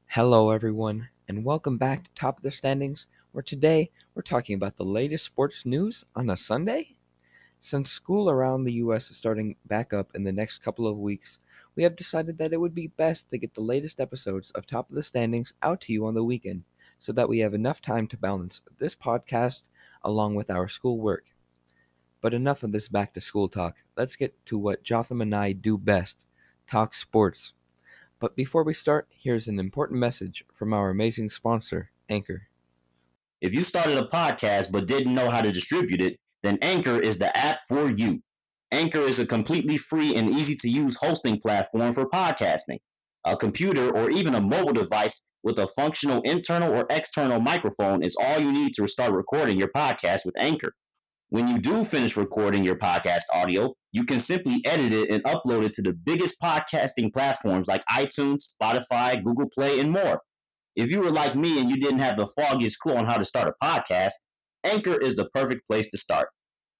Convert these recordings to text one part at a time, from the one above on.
Hello, everyone, and welcome back to Top of the Standings, where today we're talking about the latest sports news on a Sunday. Since school around the US is starting back up in the next couple of weeks, we have decided that it would be best to get the latest episodes of Top of the Standings out to you on the weekend so that we have enough time to balance this podcast along with our schoolwork. But enough of this back to school talk. Let's get to what Jotham and I do best talk sports. But before we start, here's an important message from our amazing sponsor, Anchor. If you started a podcast but didn't know how to distribute it, then Anchor is the app for you. Anchor is a completely free and easy to use hosting platform for podcasting. A computer or even a mobile device with a functional internal or external microphone is all you need to start recording your podcast with Anchor. When you do finish recording your podcast audio, you can simply edit it and upload it to the biggest podcasting platforms like iTunes, Spotify, Google Play, and more. If you were like me and you didn't have the foggiest clue on how to start a podcast, Anchor is the perfect place to start.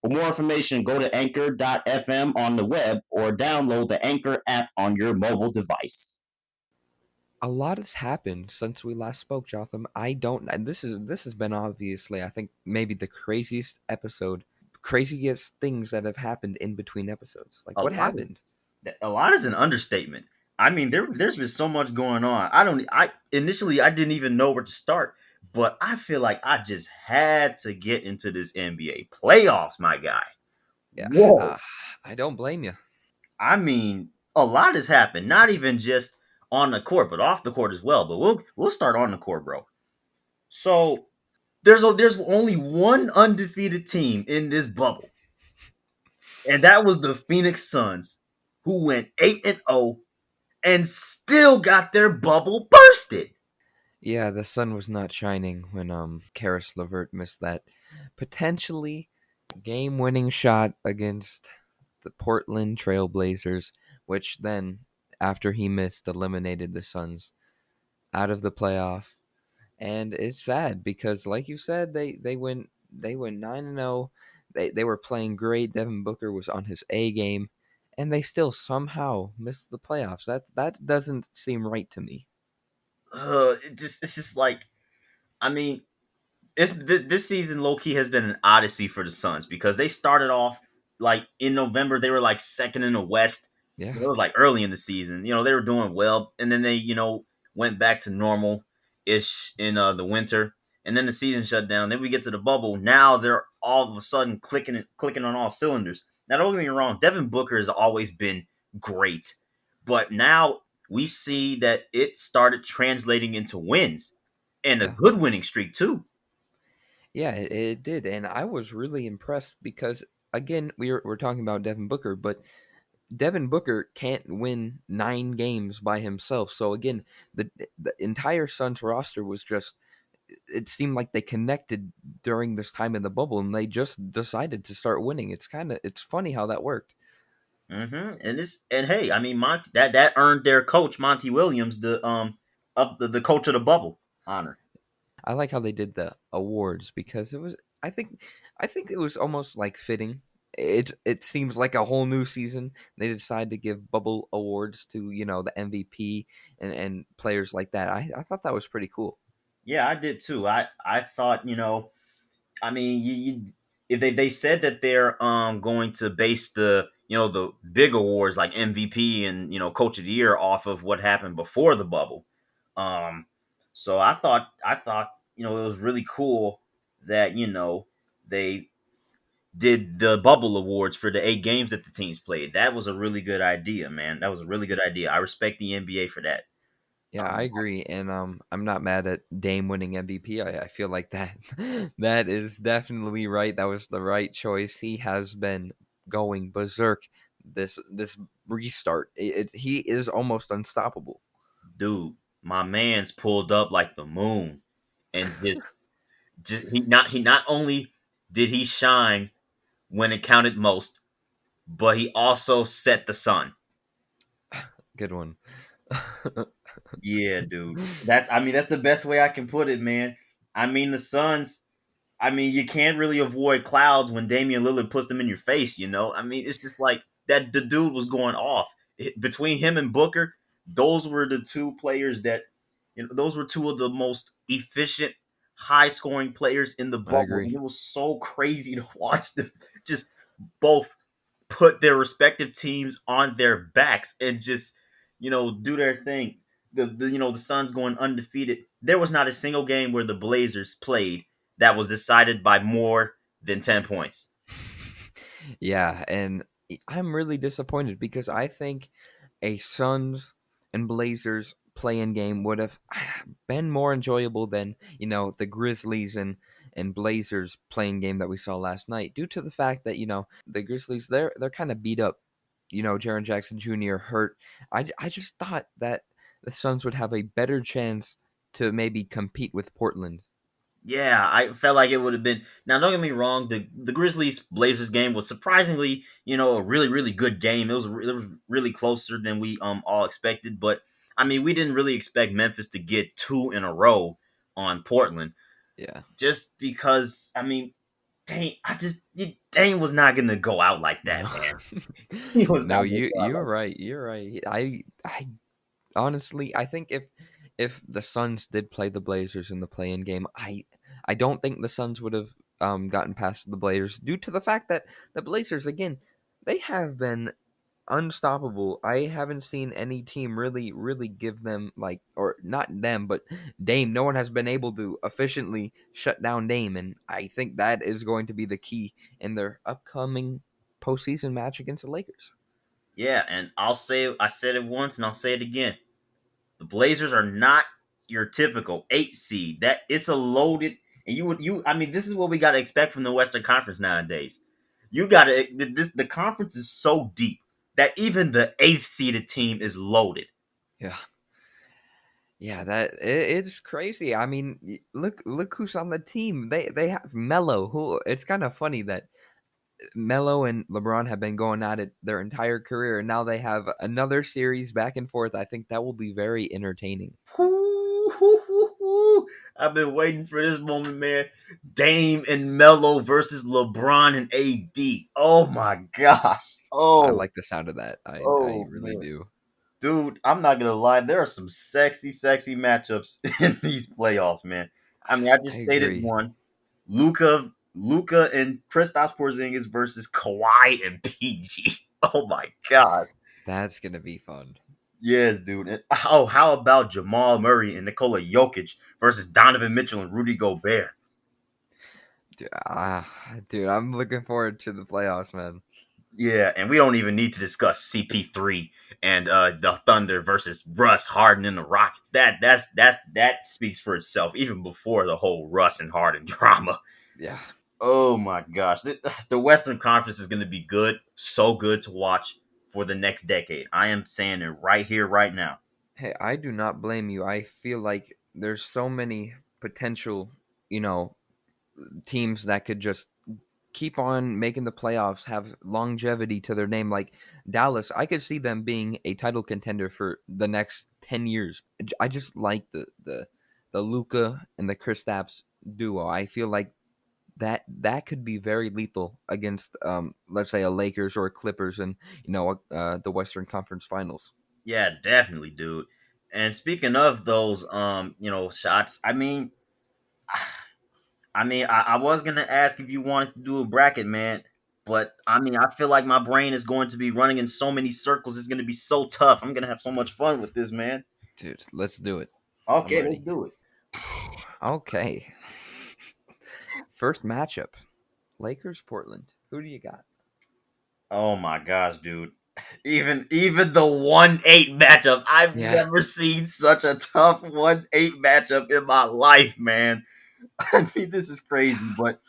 For more information, go to anchor.fm on the web or download the Anchor app on your mobile device. A lot has happened since we last spoke, Jotham. I don't. And this has been obviously, I think, maybe the craziest episode, craziest things that have happened in between episodes. Like, A what lot happened? a lot is an understatement. I mean, there's been so much going on. I initially I didn't even know where to start, but I feel like I just had to get into this NBA playoffs, my guy. Yeah, Whoa. I don't blame you. I mean, a lot has happened, not even just on the court, but off the court as well. But we'll start on the court, bro. So there's only one undefeated team in this bubble, and that was the Phoenix Suns, who went 8-0 and still got their bubble bursted. Yeah, the sun was not shining when Karis LeVert missed that potentially game-winning shot against the Portland Trailblazers, which then, after he missed, eliminated the Suns out of the playoff. And it's sad because, like you said, they went 9-0. They were playing great. Devin Booker was on his A game, and they still somehow missed the playoffs. That doesn't seem right to me. It's just like, I mean, this season low key has been an odyssey for the Suns because they started off like in November they were like second in the West. Yeah, It was like early in the season. They were doing well, and then they went back to normal ish in the winter, and then the season shut down. Then we get to the bubble. Now they're all of a sudden clicking on all cylinders. Now don't get me wrong, Devin Booker has always been great, but now we see that it started translating into wins and a yeah, good winning streak too. yeah. It did, and I was really impressed because again, we're talking about Devin Booker, but Devin Booker can't win 9 games by himself. So again, the entire Suns roster was just, it seemed like they connected during this time in the bubble and they just decided to start winning. It's funny how that worked. And hey, I mean Monty that earned their coach Monty Williams the coach of the bubble honor. I like how they did the awards because it was, I think it was almost like fitting. It seems like a whole new season. They decided to give bubble awards to, the MVP and players like that. I thought that was pretty cool. Yeah, I did too. I thought I mean if they said that they're going to base the big awards like MVP and coach of the year off of what happened before the bubble. Um, so I thought it was really cool that they did the bubble awards for the 8 games that the teams played. That was a really good idea, man. That was a really good idea. I respect the NBA for that. Yeah, I Um, agree, and I'm not mad at Dame winning MVP. I feel like that that is definitely right. That was the right choice. He has been going berserk this restart. He is almost unstoppable. dude, my man's pulled up like the moon, and just he not only did he shine when it counted most, but he also set the sun. Good one. Yeah, dude. That's the best way I can put it, man. I mean the Suns. I mean, you can't really avoid clouds when Damian Lillard puts them in your face. I mean, it's just like that. The dude was going off between him and Booker. Those were the two players that those were two of the most efficient, high scoring players in the I bubble, agree. and it was so crazy to watch them just both put their respective teams on their backs and just do their thing. The Suns going undefeated. There was not a single game where the Blazers played that was decided by more than 10 points. Yeah, and I'm really disappointed because I think a Suns and Blazers play-in game would have been more enjoyable than the Grizzlies and Blazers playing game that we saw last night. Due to the fact that the Grizzlies they're kind of beat up. Jaren Jackson Jr. hurt. I just thought that the Suns would have a better chance to maybe compete with Portland. Yeah, I felt like it would have been. Now, don't get me wrong. The Grizzlies Blazers game was surprisingly, a really really good game. It was really closer than we all expected. But I mean, we didn't really expect Memphis to get two in a row on Portland, Yeah. just because. I mean, Dane was not gonna go out like that, No. man. He was No, not gonna you go out you're like right. You're right. I honestly, I think if the Suns did play the Blazers in the play-in game, I don't think the Suns would have gotten past the Blazers due to the fact that the Blazers again, they have been unstoppable. I haven't seen any team really give them like, or not them, but Dame. No one has been able to efficiently shut down Dame, and I think that is going to be the key in their upcoming postseason match against the Lakers. Yeah, and I said it once and I'll say it again. The Blazers are not your typical 8 seed. That it's a loaded, and I mean, this is what we got to expect from the Western Conference nowadays. You got to the conference is so deep that even the eighth seeded team is loaded. Yeah. Yeah, it's crazy. I mean, look who's on the team. They have Melo, who it's kind of funny that Melo and LeBron have been going at it their entire career, and now they have another series back and forth. I think that will be very entertaining. I've been waiting for this moment, man. Dame and Melo versus LeBron and AD. Oh my gosh. I Oh, like the sound of that. I oh really man. do. Dude, I'm not gonna lie. There are some sexy, sexy matchups in these playoffs, man. I mean, I I just stated agree. one: Luca, and Kristaps Porzingis versus Kawhi and PG. Oh my god, That's gonna be fun. yes, dude. Oh, how about Jamal Murray and Nikola Jokic versus Donovan Mitchell and Rudy Gobert? Dude, I'm looking forward to the playoffs, man. Yeah, and we don't even need to discuss CP3 and the Thunder versus Russ Harden and the Rockets. That speaks for itself, even before the whole Russ and Harden drama. Yeah. Oh my gosh, the Western Conference is going to be good, so good to watch for the next decade. I am saying it right here, right now. Hey, I do not blame you. I feel like there's so many potential, you know, teams that could just keep on making the playoffs, have longevity to their name. Like Dallas, I could see them being a title contender for the next 10 years. I just like the Luca and the Kristaps duo. I feel like that could be very lethal against let's say a Lakers or a Clippers and the Western Conference Finals. Yeah, definitely, dude. And speaking of those, shots. I was gonna ask if you wanted to do a bracket, man, but I mean, I feel like my brain is going to be running in so many circles. It's gonna be so tough. I'm gonna have so much fun with this, man. Dude, let's do it. I'm Okay, let's ready. do it. Okay. First matchup. Lakers Portland. Who do you got? Oh my gosh, dude. Even the 1-8 matchup, I've Yeah. never seen such a tough 1-8 matchup in my life, man. I mean, this is crazy, but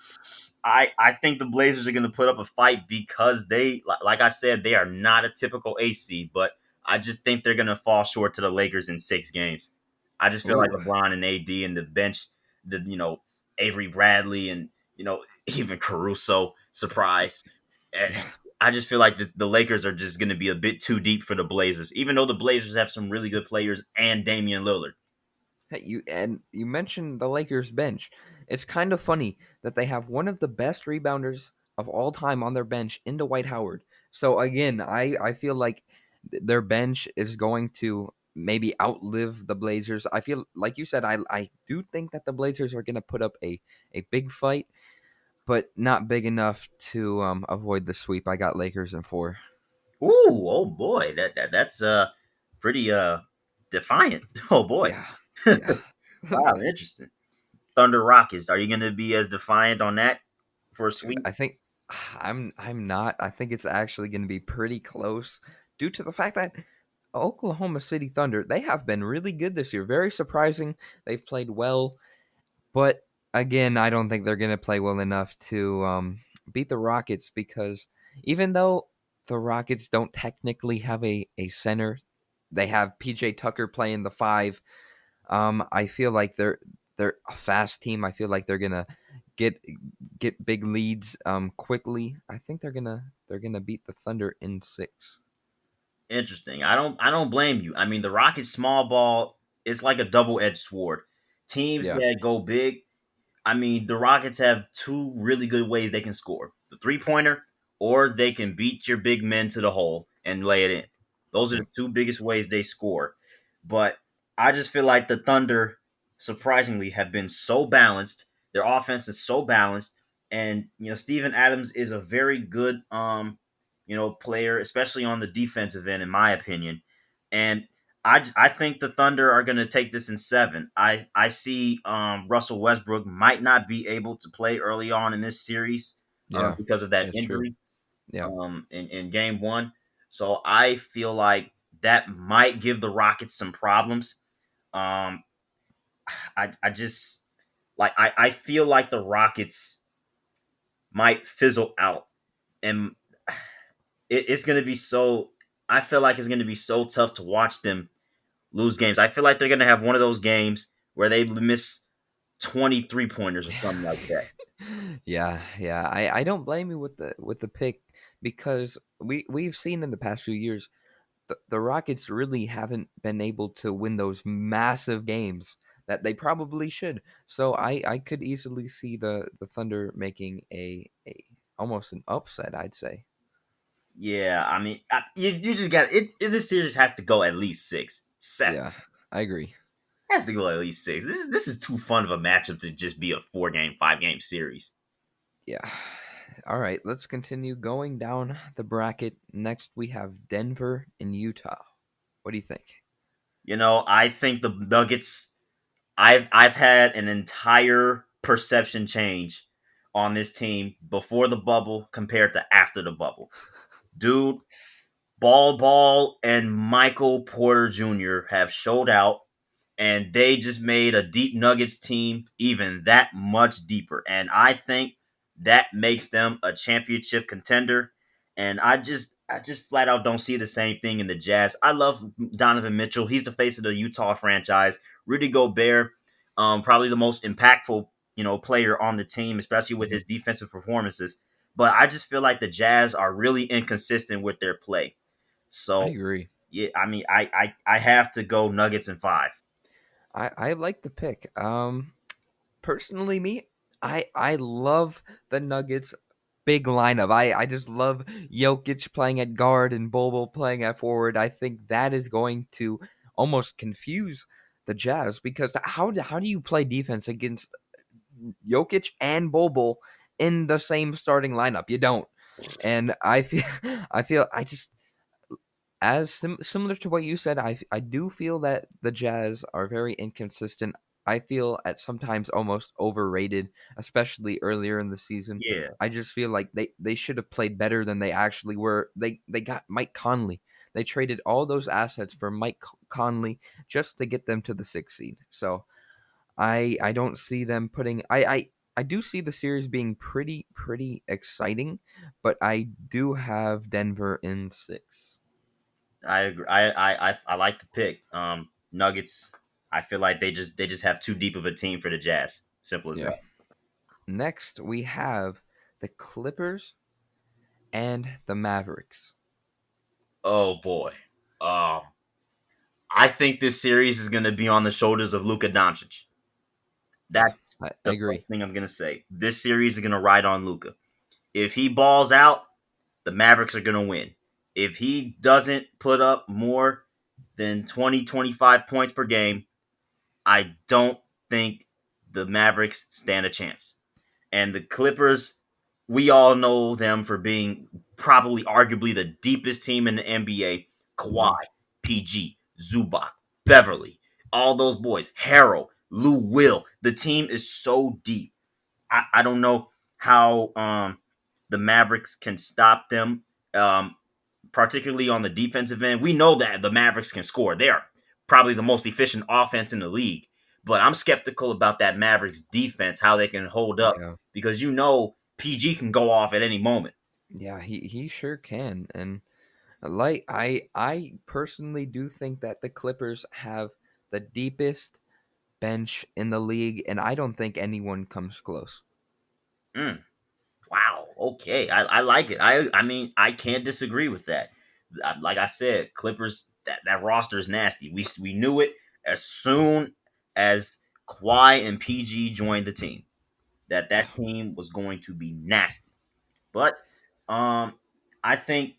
I think the Blazers are going to put up a fight because like I said, they are not a typical AC, but I just think they're going to fall short to the Lakers in 6 games. I just feel like Ooh. LeBron and AD and the bench, Avery Bradley and even Caruso surprise. Yeah. I just feel like the Lakers are just going to be a bit too deep for the Blazers, even though the Blazers have some really good players and Damian Lillard. Hey, you mentioned the Lakers bench. It's kind of funny that they have one of the best rebounders of all time on their bench in Dwight Howard. So again, I feel like their bench is going to maybe outlive the Blazers. I feel like you said, I do think that the Blazers are going to put up a big fight, but not big enough to avoid the sweep. I got Lakers in 4. Ooh, oh boy, that's pretty defiant. Oh boy. Yeah, yeah. Wow, interesting. Thunder Rockets. Are you going to be as defiant on that for a Dude, sweep? I think I'm not. I think it's actually going to be pretty close due to the fact that Oklahoma City Thunder, they have been really good this year. Very surprising. They've played well, but again, I don't think they're going to play well enough to beat the Rockets because even though the Rockets don't technically have a center, they have PJ Tucker playing the 5. I feel like they're a fast team. I feel like they're gonna get get big leads quickly. I think they're gonna beat the Thunder in 6. Interesting. I don't blame you. I mean, the Rockets small ball is like a double-edged sword. Teams Yeah, that go big, I mean, the Rockets have two really good ways they can score: the three-pointer, or they can beat your big men to the hole and lay it in. Those are yeah, the two biggest ways they score. But I just feel like the Thunder, surprisingly, have been so balanced. Their offense is so balanced, and Steven Adams is a very good player, especially on the defensive end, in my opinion. And I think the Thunder are going to take this in 7. I see Russell Westbrook might not be able to play early on in this series yeah. because of that It's true. injury Yeah, in game 1. So I feel like that might give the Rockets some problems. Um, I just like I feel like the Rockets might fizzle out, and it's going to be so. I feel like it's going to be so tough to watch them lose games. I feel like they're going to have one of those games where they miss 23 pointers or something like that. yeah, yeah. I don't blame you with the pick because we've seen in the past few years the Rockets really haven't been able to win those massive games that they probably should. So I could easily see the Thunder making a almost an upset, I'd say. Yeah, I mean, you just got it. This series has to go at least 6, 7. Yeah, I agree. Has to go at least 6. This is too fun of a matchup to just be a 4-game, 5-game series. Yeah. All right, let's continue going down the bracket. Next, we have Denver and Utah. What do you think? I think the Nuggets. I've had an entire perception change on this team before the bubble compared to after the bubble. Dude, Ball and Michael Porter Jr. have showed out, and they just made a deep Nuggets team even that much deeper. And I think that makes them a championship contender. And I just flat out don't see the same thing in the Jazz. I love Donovan Mitchell. He's the face of the Utah franchise. Rudy Gobert, probably the most impactful, player on the team, especially with Hmm. his defensive performances. But I just feel like the Jazz are really inconsistent with their play. I So agree. yeah, I mean, I have to go Nuggets in 5. I like the pick. Personally, me, I love the Nuggets big lineup. I just love Jokic playing at guard and Bobo playing at forward. I think that is going to almost confuse the Jazz because how do you play defense against Jokic and Bobo in the same starting lineup? You don't. And I feel I just as similar to what you said, I do feel that the Jazz are very inconsistent. I feel at sometimes almost overrated, especially earlier in the season. Yeah, I just feel like they should have played better than they actually were. They got Mike Conley. They traded all those assets for Mike Conley just to get them to the 6th seed. So I don't see them putting I do see the series being pretty exciting, but I do have Denver in 6. I agree. I like the pick. Nuggets. I feel like they just have too deep of a team for the Jazz. Simple as Yeah. that. Next, we have the Clippers and the Mavericks. Oh boy. Um, I think this series is going to be on the shoulders of Luka Doncic. Yeah, That's I the agree. first thing I'm going to say. This series is going to ride on Luka. If he balls out, the Mavericks are going to win. If he doesn't put up more, than 20, 25 points per game, I don't think the Mavericks stand a chance. And the Clippers, we all know them for being probably arguably the deepest team in the NBA. Kawhi, Hmm. PG, Zubac, Beverly, all those boys, Harrell, Lou Will. The team is so deep. I don't know how the Mavericks can stop them, particularly on the defensive end. We know that the Mavericks can score. They are probably the most efficient offense in the league. But I'm skeptical about that Mavericks defense, how they can hold up, Yeah, because PG can go off at any moment. yeah, he sure can. And like I personally do think that the Clippers have the deepest bench in the league, and I don't think anyone comes close. Mm, wow. Okay. I like it. I mean, I can't disagree with that. Like I said, Clippers, that roster is nasty. We knew it as soon as Kawhi and PG joined the team, that Yeah. team was going to be nasty. But um, I think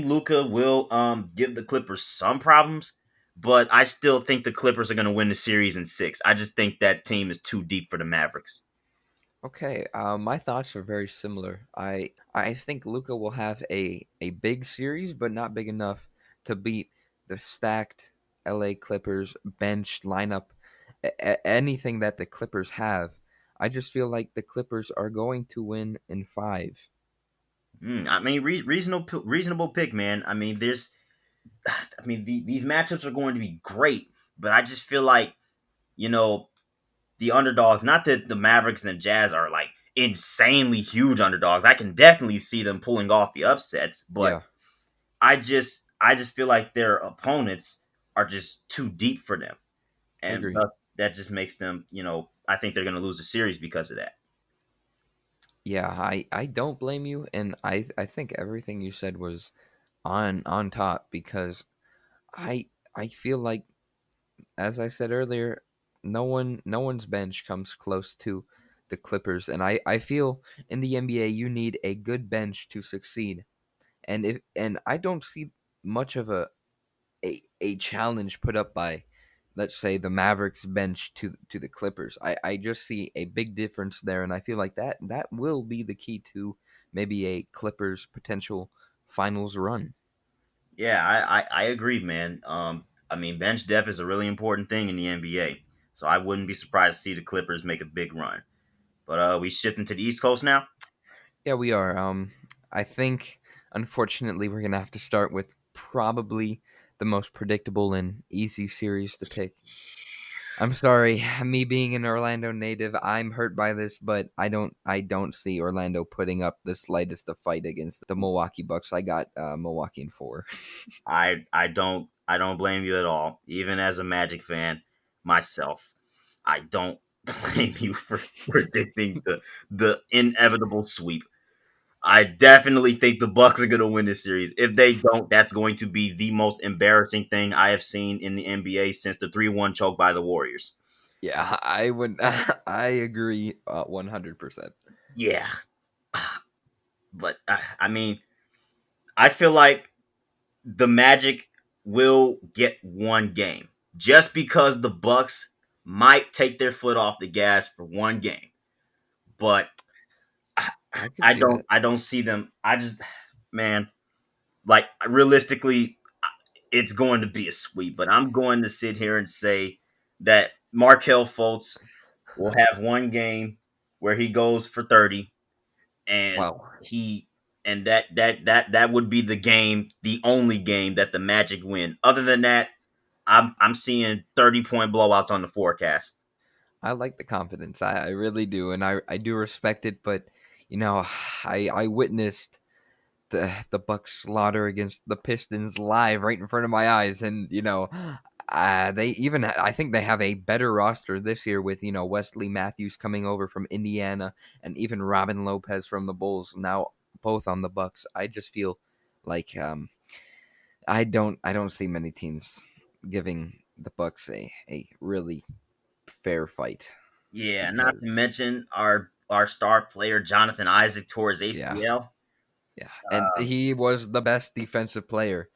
Luca will give the Clippers some problems, but I still think the Clippers are going to win the series in six. I just think that team is too deep for the Mavericks. Okay, my thoughts are very similar. I think Luca will have a big series, but not big enough to beat the stacked LA Clippers bench lineup. Anything that the Clippers have, I just feel like the Clippers are going to win in five. I mean, reasonable pick, man. I mean, these matchups are going to be great, but I just feel like you know the underdogs. Not that the Mavericks and the Jazz are like insanely huge underdogs. I can definitely see them pulling off the upsets, but Yeah, I just feel like their opponents are just too deep for them, I and agree. thus that just makes them. I think they're going to lose the series because of that. Yeah, I don't blame you, and I think everything you said was on top because I feel like, as I said earlier, no one's bench comes close to the Clippers, and I feel in the NBA you need a good bench to succeed, and I don't see much of a challenge put up by, let's say, the Mavericks bench to the Clippers. I just see a big difference there, and I feel like that will be the key to maybe a Clippers potential finals run. Yeah, I agree, man. I mean, bench depth is a really important thing in the NBA, so I wouldn't be surprised to see the Clippers make a big run. But we shifting to the East Coast now. Yeah, we are. I think, unfortunately, we're gonna have to start with probably the most predictable and easy series to pick. I'm sorry, me being an Orlando native, I'm hurt by this, but I don't see Orlando putting up the slightest of fight against the Milwaukee Bucks. I got Milwaukee in four. I don't blame you at all. Even as a Magic fan myself, I don't blame you for predicting the inevitable sweep. I definitely think the Bucks are going to win this series. If they don't, that's going to be the most embarrassing thing I have seen in the NBA since the 3-1 choke by the Warriors. Yeah, I would. I agree 100%. Yeah, but I mean, I feel like the Magic will get one game just because the Bucks might take their foot off the gas for one game. But I, I could I see don't that. I don't see them. I just man, like realistically, it's going to be a sweep. But I'm going to sit here and say that Markel Fultz will have one game where he goes for 30, and Wow. he and that would be the game, the only game that the Magic win. Other than that, I'm seeing 30-point blowouts on the forecast. I like the confidence. I really do, and I do respect it. But you know, I witnessed the Bucks slaughter against the Pistons live right in front of my eyes, and they even I think they have a better roster this year with Wesley Matthews coming over from Indiana and even Robin Lopez from the Bulls now both on the Bucks. I just feel like I don't see many teams giving the Bucks a really fair fight Yeah, not to because mention our star player Jonathan Isaac tore his yeah, ACL. yeah, and he was the best defensive player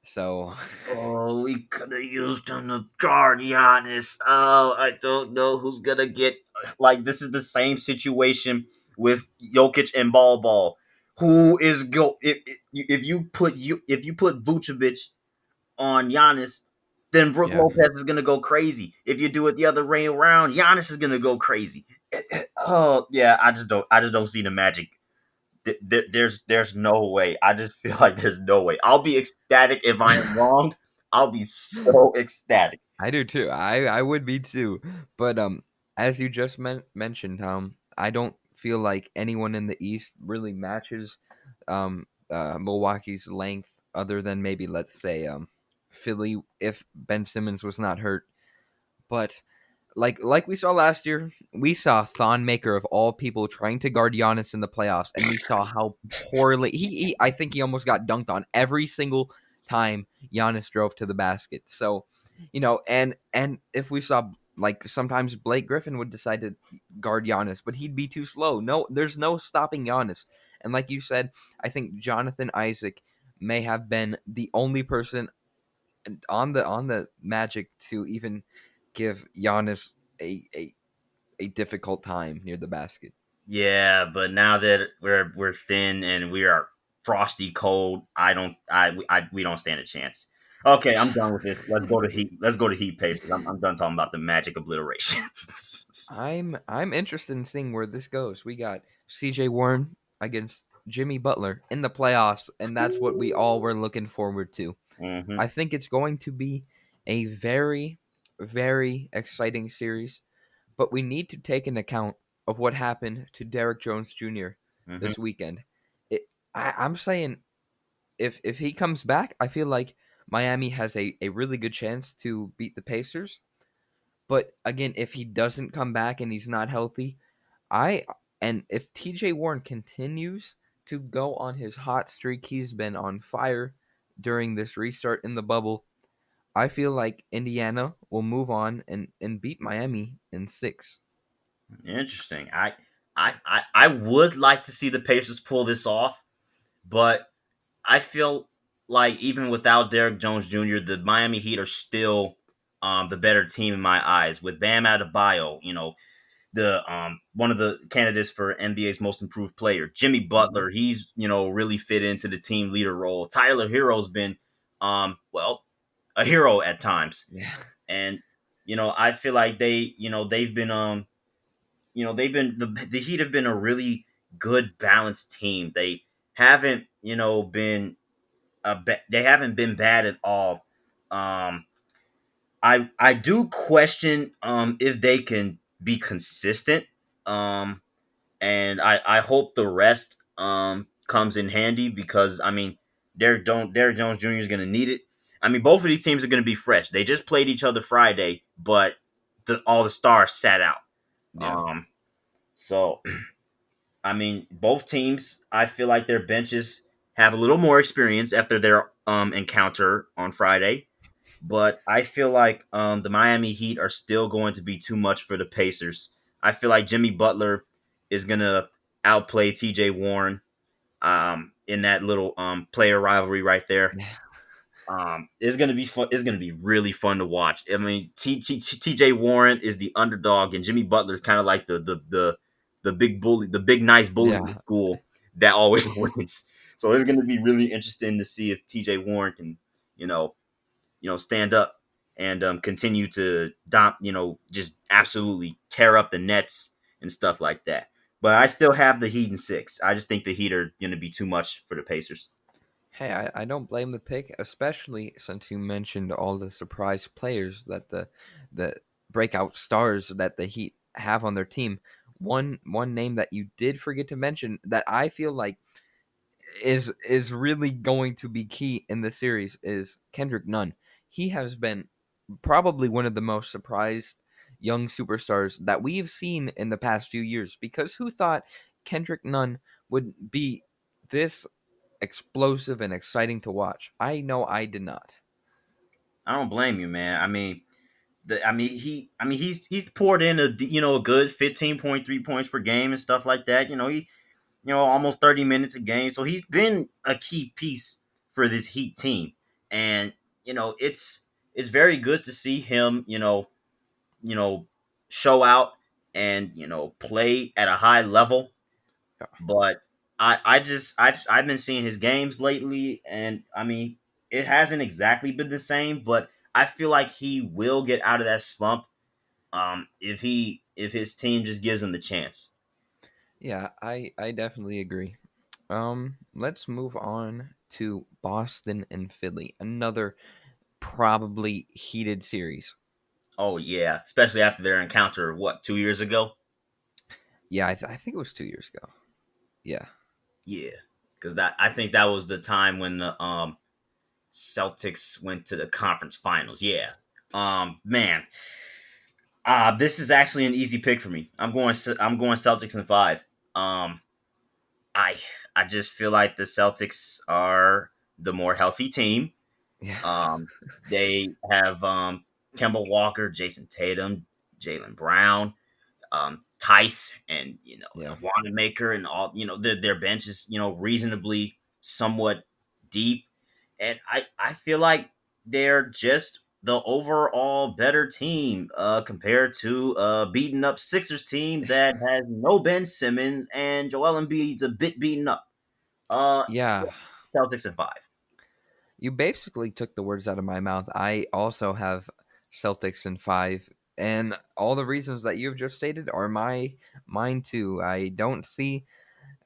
So Oh, we could have used him to guard Giannis. Oh, I don't know who's gonna get. Like, this is the same situation with Jokic and Ball. Who is go if you put Vucevic on Giannis, then Brook yeah, Lopez is gonna go crazy. If you do it the other way around, Giannis is gonna go crazy. Oh yeah, I just don't see the Magic. There's no way. I just feel like there's no way. I'll be ecstatic if I am wrong. I'll be so ecstatic. I do too. I would be too. But as you just mentioned, I don't feel like anyone in the East really matches Milwaukee's length, other than maybe, let's say, Philly, if Ben Simmons was not hurt. But like we saw last year, we saw Thon Maker of all people trying to guard Giannis in the playoffs, and we saw how poorly he I think he almost got dunked on every single time Giannis drove to the basket. So, and if we saw, like, sometimes Blake Griffin would decide to guard Giannis, but he'd be too slow. No, there's no stopping Giannis. And like you said, I think Jonathan Isaac may have been the only person on the Magic to even give Giannis a difficult time near the basket. Yeah, but now that we're thin and we are frosty cold, I we don't stand a chance. Okay, I'm done with this. Let's go to Heat. Let's go to Heat Pacers. I'm done talking about the Magic obliteration. I'm interested in seeing where this goes. We got CJ Warren against Jimmy Butler in the playoffs, and that's what we all were looking forward to. hmm I think it's going to be a very, very exciting series, but we need to take an account of what happened to Derrick Jones Jr. hmm this weekend. I'm saying, if he comes back, I feel like Miami has a really good chance to beat the Pacers. But again, if he doesn't come back and he's not healthy, I and if TJ Warren continues to go on his hot streak, he's been on fire during this restart in the bubble. I feel like Indiana will move on and beat Miami in 6. Interesting. I would like to see the Pacers pull this off, but I feel like even without Derrick Jones Jr., the Miami Heat are still the better team in my eyes. With Bam Adebayo, the one of the candidates for NBA's most improved player, Jimmy Mhm. Butler, he's really fit into the team leader role. Tyler Hero's been well, a hero at times, Yeah. and I feel like they've been they've been the Heat have been a really good balanced team. They haven't been they haven't been bad at all. Um, I do question if they can be consistent. Um, and I hope the rest comes in handy because I mean Derrick Jones Jr. is going to need it. I mean both of these teams are going to be fresh. They just played each other Friday, but all the stars sat out. Yeah. Um, so I mean, both teams, I feel like their benches have a little more experience after their encounter on Friday. But I feel like the Miami Heat are still going to be too much for the Pacers. I feel like Jimmy Butler is gonna outplay TJ Warren in that little player rivalry right there. It's gonna be fun. It's gonna be really fun to watch. I mean, TJ Warren is the underdog, and Jimmy Butler is kind of like the big bully, the big nice bully in Yeah. school that always wins. So it's gonna be really interesting to see if TJ Warren can, you know, stand up and continue to just absolutely tear up the Nets and stuff like that. But I still have the Heat in 6. I just think the Heat are gonna be too much for the Pacers. Hey, I don't blame the pick, especially since you mentioned all the surprise players that the breakout stars that the Heat have on their team. One name that you did forget to mention that I feel like is really going to be key in the series is Kendrick Nunn. He has been probably one of the most surprised young superstars that we've seen in the past few years, because who thought Kendrick Nunn would be this explosive and exciting to watch? I know I did not. I don't blame you, man. I mean, he's poured in a good 15.3 points per game and stuff like that. He almost 30 minutes a game, so he's been a key piece for this Heat team. and it's very good to see him you know show out and play at a high level. But I've been seeing his games lately, and I mean it hasn't exactly been the same, but I feel like he will get out of that slump if his team just gives him the chance. Yeah, I definitely agree. Let's move on to Boston and Philly. Another probably heated series. Oh yeah, especially after their encounter, what, 2 years ago? Yeah, I think it was 2 years ago. Yeah, Yeah, because that I think that was the time when the Celtics went to the conference finals. Yeah, man, this is actually an easy pick for me. I'm going Celtics in five. Um, I I just feel like the Celtics are the more healthy team. yeah, Um, they have Kemba Walker, Jason Tatum, Jalen Brown, Tice, and yeah, Wanamaker, and all. Their bench is reasonably somewhat deep, and I feel like they're just the overall better team compared to a beaten up Sixers team that has no Ben Simmons and Joel Embiid's a bit beaten up. Uh, yeah. Celtics in five. You basically took the words out of my mouth. I also have Celtics in five, and all the reasons that you've just stated are mine too. I don't see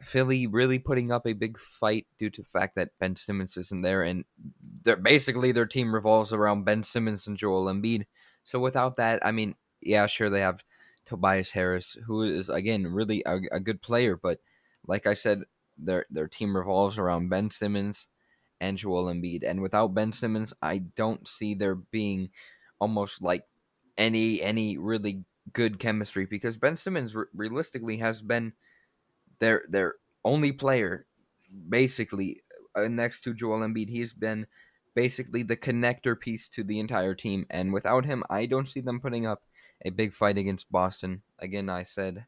Philly really putting up a big fight due to the fact that Ben Simmons isn't there, and basically their team revolves around Ben Simmons and Joel Embiid. So without that, I mean, yeah, sure they have Tobias Harris, who is again really a good player, but like I said, their team revolves around Ben Simmons and Joel Embiid, and without Ben Simmons, I don't see there being almost like any really good chemistry because Ben Simmons realistically has been their only player, basically next to Joel Embiid. He's been basically the connector piece to the entire team, and without him, I don't see them putting up a big fight against Boston. Again, I said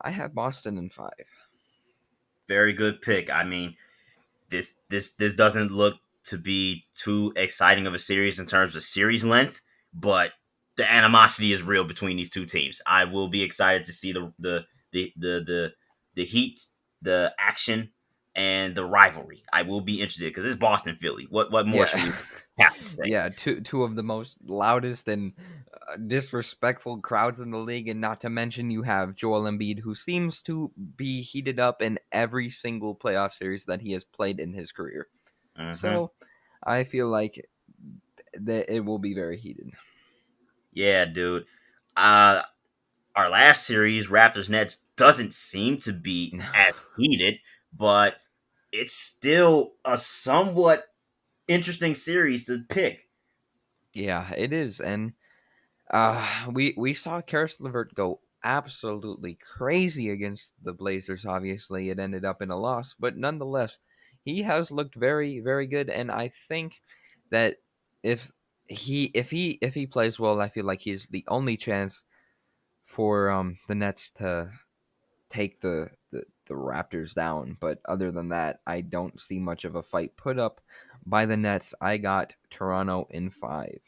I have Boston in five. Very good pick. I mean, this doesn't look to be too exciting of a series in terms of series length, but the animosity is real between these two teams. I will be excited to see the heat, the action, and the rivalry. I will be interested because it's Boston Philly. What more should Yeah, we have to say? yeah. Two of the most loudest and disrespectful crowds in the league, and not to mention you have Joel Embiid, who seems to be heated up in every single playoff series that he has played in his career. Hmm. So I feel like that it will be very heated. Yeah, dude. Uh, our last series, Raptors Nets, doesn't seem to be as heated, but it's still a somewhat interesting series to pick. Yeah, it is, and we saw Karis LeVert go absolutely crazy against the Blazers. Obviously, it ended up in a loss, but nonetheless, he has looked very very good, and I think that if he plays well, I feel like he's the only chance for the Nets to take the Raptors down. But other than that, I don't see much of a fight put up by the Nets. I got Toronto in five.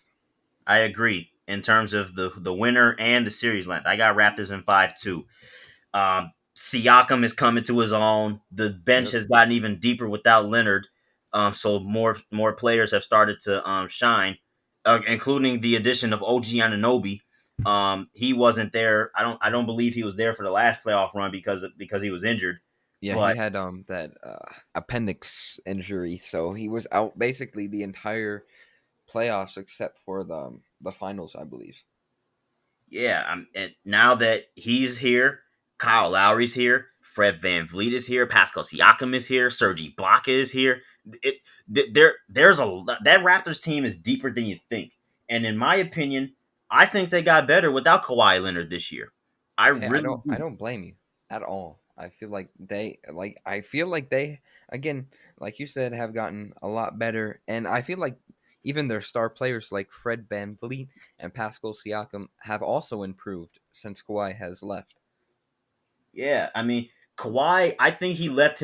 I agree in terms of the winner and the series length. I got Raptors in 5-2. Siakam is coming to his own. The bench Yep. has gotten even deeper without Leonard. So more players have started to shine, including the addition of OG Anunoby. He wasn't there. I don't believe he was there for the last playoff run because he was injured. Yeah, he But had that appendix injury, so he was out basically the entire playoffs except for the finals, I believe. yeah, and now that he's here, Kyle Lowry's here, Fred Van Vliet is here, Pascal Siakam is here, Serge Ibaka is here. It there's that Raptors team is deeper than you think, and in my opinion, I think they got better without Kawhi Leonard this year. I Hey, really I do. don't blame you at all. I feel like they again, like you said, have gotten a lot better, and I feel like even their star players like Fred Van Vliet and Pascal Siakam have also improved since Kawhi has left. Yeah, I mean Kawhi. I think he left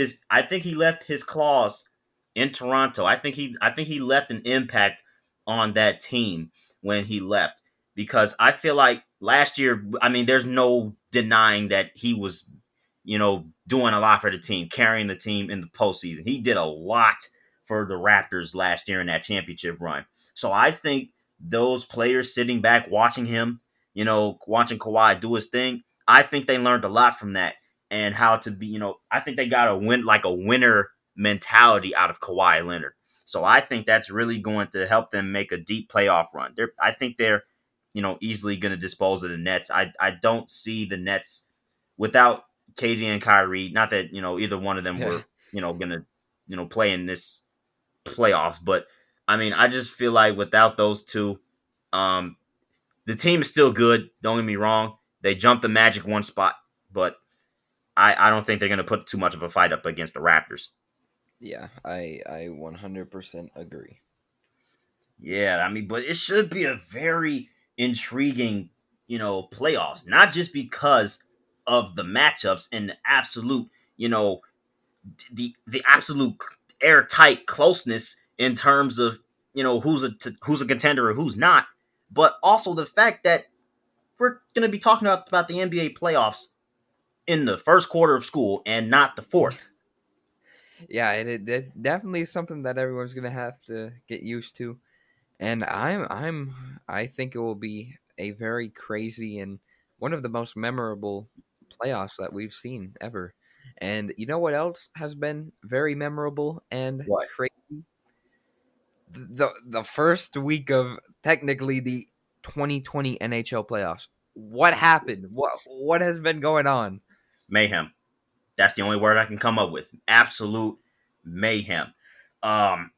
his claws in Toronto. I think he left an impact on that team when he left, because I feel like last year, I mean, there's no denying that he was, doing a lot for the team, carrying the team in the postseason. He did a lot for the Raptors last year in that championship run. So I think those players sitting back watching him, watching Kawhi do his thing, I think they learned a lot from that, and how to be, I think they got a win, like a winner mentality out of Kawhi Leonard. So I think that's really going to help them make a deep playoff run. I think they're, easily going to dispose of the Nets. I don't see the Nets without KD and Kyrie. Not that either one of them Yeah. were going to play in this playoffs, but I mean, I just feel like without those two, um, the team is still good. Don't get me wrong; they jumped the Magic one spot, but I don't think they're going to put too much of a fight up against the Raptors. Yeah, I 100% agree. Yeah, I mean, but it should be a very intriguing, playoffs. Not just because of the matchups and the absolute, the absolute airtight closeness in terms of who's a contender or who's not, but also the fact that we're going to be talking about the NBA playoffs in the first quarter of school and not the fourth. Yeah, it's definitely something that everyone's gonna have to get used to, and I think it will be a very crazy and one of the most memorable playoffs that we've seen ever. And you know what else has been very memorable and What? crazy? The first week of technically the 2020 NHL playoffs. What happened? What has been going on? Mayhem. That's the only word I can come up with. Absolute mayhem. Um,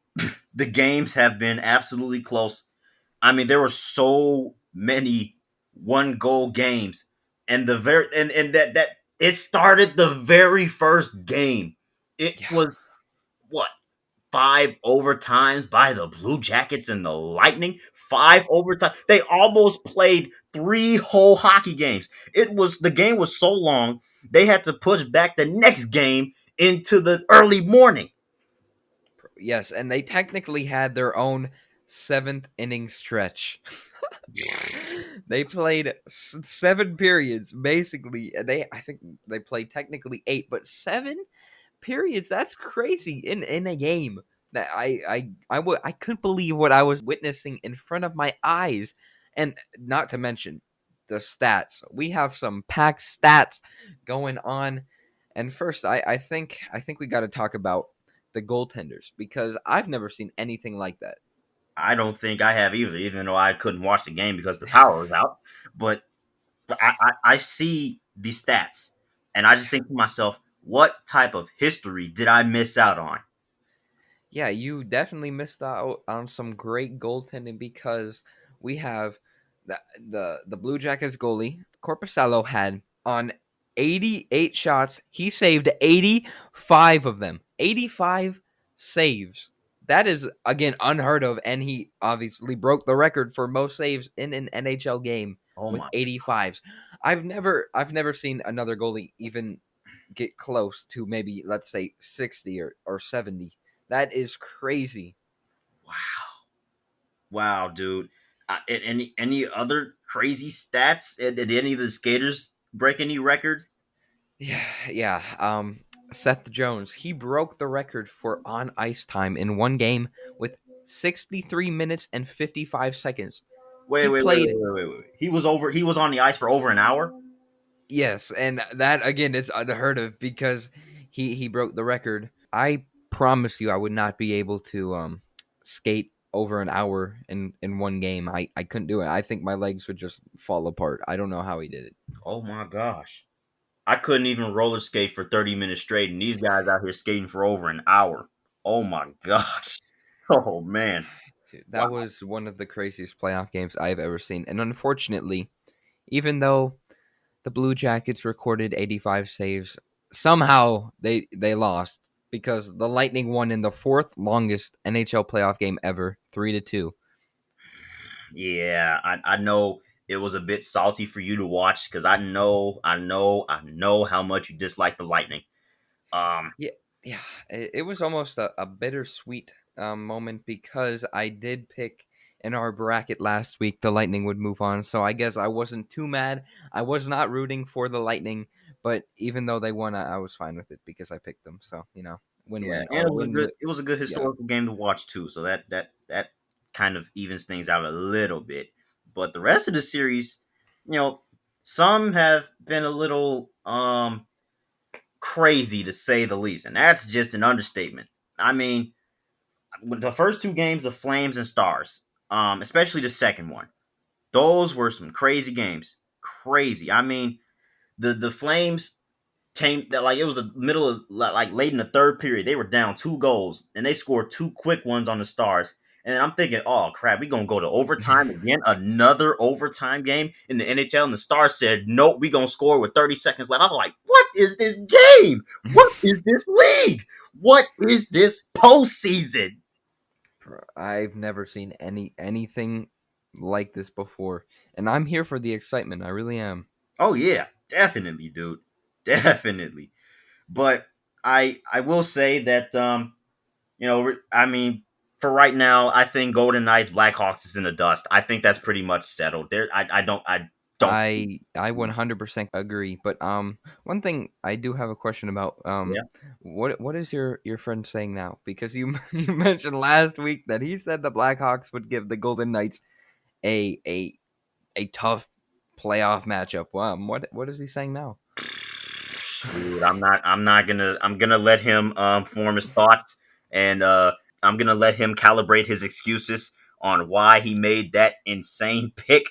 the games have been absolutely close. I mean, there were so many one goal games, and that it started the very first game. It Yeah. was what, five overtimes by the Blue Jackets and the Lightning. Five overtime. They almost played three whole hockey games. The game was so long they had to push back the next game into the early morning. Yes, and they technically had their own seventh inning stretch. They played 7 periods basically. I think they played technically 8, but 7 periods. That's crazy in a game. That I couldn't believe what I was witnessing in front of my eyes, and not to mention the stats. We have some packed stats going on. And first, I think we got to talk about the goaltenders because I've never seen anything like that. I don't think I have either, even though I couldn't watch the game because the power was out. But I see the stats, and I just think to myself, what type of history did I miss out on? Yeah, you definitely missed out on some great goaltending because we have the Blue Jackets goalie Corpusalo had on 88 shots, he saved 85 of them. 85 saves. That is again unheard of, and he obviously broke the record for most saves in an NHL game Oh with my! 85s. I've never seen another goalie even get close to maybe let's say 60 or 70. That is crazy. Wow, wow, dude. Any other crazy stats? Did any of the skaters break any records? Yeah, yeah. Seth Jones, he broke the record for on ice time in one game with 63 minutes and 55 seconds. Wait, He wait, wait, wait, played, wait, wait, wait. He was over. He was on the ice for over an hour. yes, and that again is unheard of because he broke the record. I promise you I would not be able to skate over an hour in one game. I couldn't do it. I think my legs would just fall apart. I don't know how he did it. Oh my gosh! I couldn't even roller skate for 30 minutes straight, and these guys out here skating for over an hour. Oh my gosh! Oh man! Dude, Wow. that was one of the craziest playoff games I've ever seen. And unfortunately, even though the Blue Jackets recorded 85 saves, somehow they lost because the Lightning won in the fourth longest NHL playoff game ever, 3-2. Yeah, I know it was a bit salty for you to watch because I know how much you dislike the Lightning. Um, Yeah. Yeah, it was almost a bittersweet moment because I did pick in our bracket last week the Lightning would move on. So I guess I wasn't too mad. I was not rooting for the Lightning, but even though they won, I was fine with it because I picked them. So, Yeah, win-win and or it was a win. good Yeah, historical game to watch too. So that kind of evens things out a little bit. But the rest of the series, you know, some have been a little crazy to say the least, and that's just an understatement. I mean, with the first two games of Flames and Stars, especially the second one, those were some crazy games. Crazy. I mean, the Flames came that like it was the middle of like late in the third period. They were down 2 goals and they scored two quick ones on the Stars. And I'm thinking, oh crap, we gonna go to overtime again, another overtime game in the NHL. And the Stars said, nope, we gonna score with 30 seconds left. I'm like, what is this game? What is this league? What is this postseason? I've never seen anything like this before, and I'm here for the excitement. I really am. Oh yeah, definitely, dude, definitely. But I will say that I mean, for right now, I think Golden Knights Blackhawks is in the dust. I think that's pretty much settled. There, I don't. I 100% agree. But one thing I do have a question about Yeah. what is your friend saying now? Because you you mentioned last week that he said the Blackhawks would give the Golden Knights a a a tough playoff matchup. What is he saying now? Dude, I'm gonna let him form his thoughts, and I'm gonna let him calibrate his excuses on why he made that insane pick.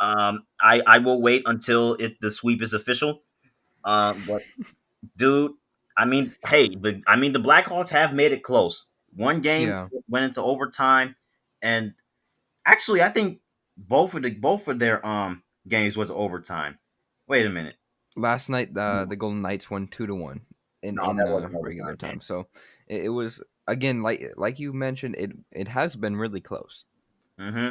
I will wait until the sweep is official. But dude, I mean, hey, the Blackhawks have made it close. One game Yeah. went into overtime, and actually, I think both of their games was overtime. Wait a minute, Last night no, the Golden Knights won 2-1 in that wasn't an regular overtime game. time. So it was again like you mentioned it has been really close. hmm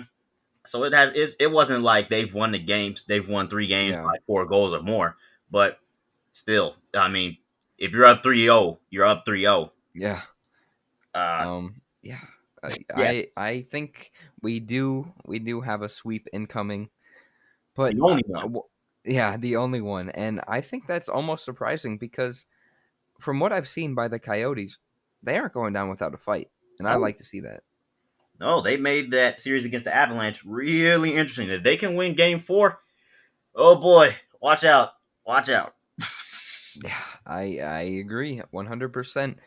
So it wasn't like they've won the games. They've won 3 games Yeah. by 4 goals or more. But still, I mean, if you're up 3-0, you're up 3-0. Yeah. Uh, Yeah. yeah, I think we do have a sweep incoming, but the only one. yeah, the only one, and I think that's almost surprising because from what I've seen by the Coyotes, they aren't going down without a fight, and I No, like to see that. no, they made that series against the Avalanche really interesting. If they can win Game 4, oh boy, watch out, watch out. Yeah, I agree 100%.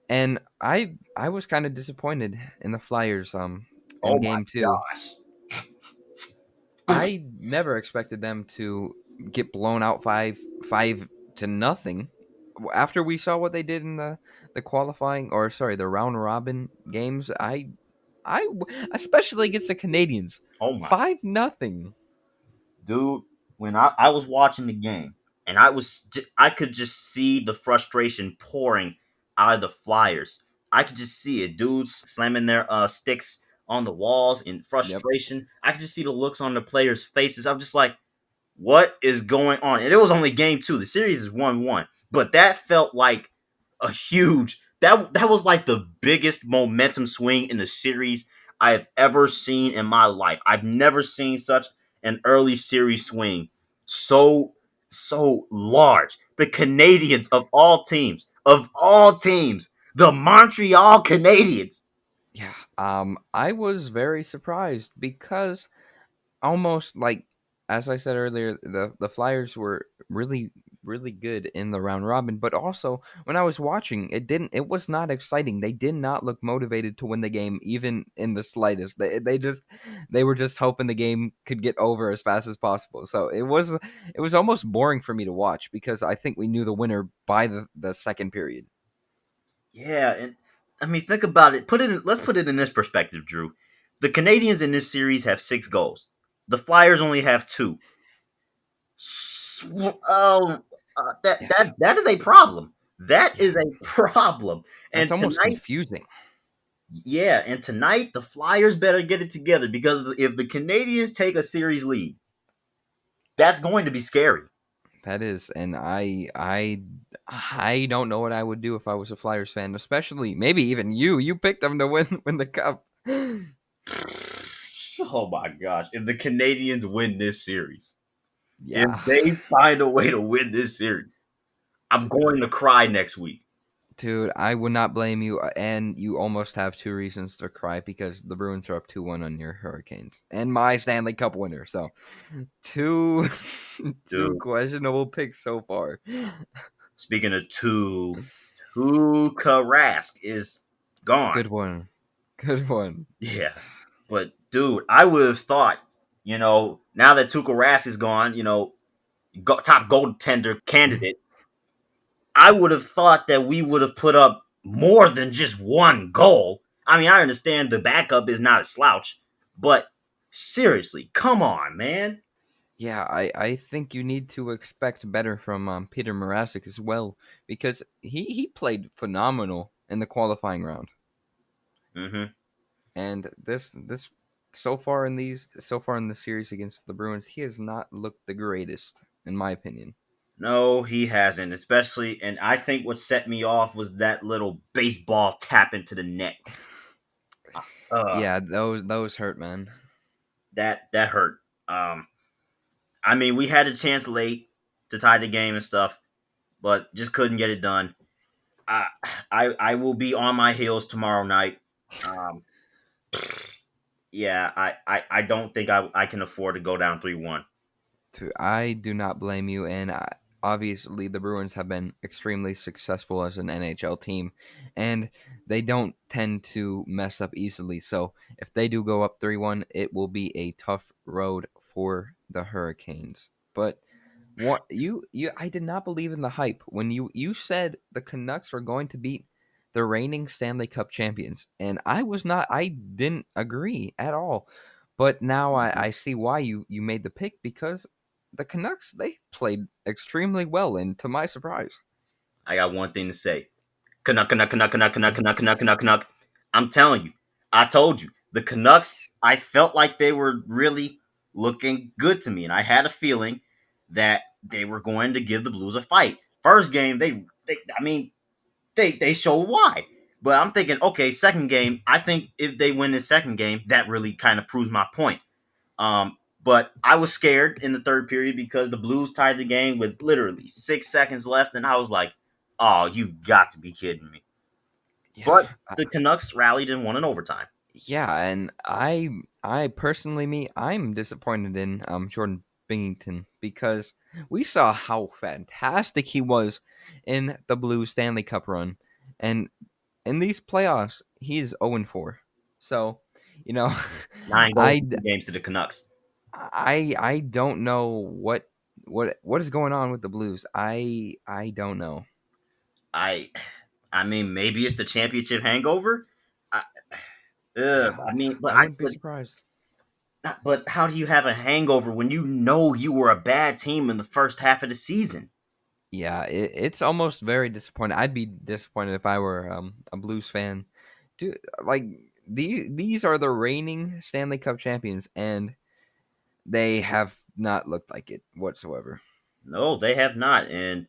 And I was kind of disappointed in the Flyers in Oh my game 2. gosh. I never expected them to get blown out 5-0 after we saw what they did in the qualifying, or sorry, the round robin games. I especially against the Canadians, Oh my 5-0. dude, when I was watching the game and I could just see the frustration pouring out of the Flyers. I could just see it, dudes slamming their sticks on the walls in Yep. frustration. I could just see the looks on the players' faces. I'm just like, what is going on? And it was only Game 2. The series is 1-1, but that felt like a huge that was like the biggest momentum swing in the series I have ever seen in my life. I've never seen such an early series swing so so large. The Canadians of all teams, the Montreal Canadiens. Yeah. I was very surprised because almost like as I said earlier, the Flyers were really good in the round robin, but also when I was watching, it was not exciting. They did not look motivated to win the game even in the slightest. They were just hoping the game could get over as fast as possible. So it was almost boring for me to watch because I think we knew the winner by the second period. Yeah, and I mean, think about it. Let's put it in this perspective, Drew. The Canadians in this series have 6 goals. The Flyers only have two. Yeah. That is a problem. That Yeah. is a problem. That's And almost tonight, confusing. yeah, and tonight the Flyers better get it together because if the Canadians take a series lead, that's going to be scary. That is, and I don't know what I would do if I was a Flyers fan, especially maybe even you. You picked them to win the cup. Oh my gosh! If the Canadians win this series, if Yeah, they find a way to win this series, I'm going to cry next week. dude, I would not blame you. And you almost have two reasons to cry because the Bruins are up 2-1 on your Hurricanes and my Stanley Cup winner. So, two two Dude, questionable picks so far. speaking of Tuukka Rask is gone. Good one, good one. Yeah, but dude, I would have thought, now that Tuukka Rask is gone, top goaltender candidate, I would have thought that we would have put up more than just one goal. I mean, I understand the backup is not a slouch, but seriously, come on, man. Yeah, I think you need to expect better from Peter Mrazek as well because he played phenomenal in the qualifying round, Hmm. and this so far in the series against the Bruins, he has not looked the greatest in my opinion. No, he hasn't. Especially, and I think what set me off was that little baseball tap into the net. Uh, Yeah, those hurt, man. that hurt. Um, I mean, we had a chance late to tie the game and stuff, but just couldn't get it done. I I will be on my heels tomorrow night. Um, yeah, I don't think I can afford to go down 3-1. I do not blame you, and obviously the Bruins have been extremely successful as an NHL team, and they don't tend to mess up easily. So if they do go up 3-1, it will be a tough road for the Hurricanes. But what you I did not believe in the hype when you said the Canucks were going to beat the reigning Stanley Cup champions, and I didn't agree at all. But now I see why you made the pick because the Canucks they played extremely well, and to my surprise, I got one thing to say. Canuck, Canuck, Canuck, Canuck, Canuck, Canuck, Canuck, Canuck, Canuck. I'm telling you, I told you, the Canucks. I felt like they were really looking good to me, and I had a feeling that they were going to give the Blues a fight. First game, I mean, they showed why. But I'm thinking, okay, second game. I think if they win the second game, that really kind of proves my point. But I was scared in the third period because the Blues tied the game with literally 6 seconds left, and I was like, "Oh, you've got to be kidding me!" yeah, But the Canucks rallied and won in overtime. yeah, and I personally I'm disappointed in Jordan Binghamton because we saw how fantastic he was in the Blues Stanley Cup run, and in these playoffs, he is 0-4. So, you know, 9 goals I, in 2 games to the Canucks. I don't know what is going on with the Blues. I don't know. I, I mean, maybe it's the championship hangover. I, I mean, I wouldn't be surprised. but how do you have a hangover when you know you were a bad team in the first half of the season? Yeah, it's almost very disappointing. I'd be disappointed if I were a Blues fan. Dude, like these are the reigning Stanley Cup champions, and they have not looked like it whatsoever. No, they have not. And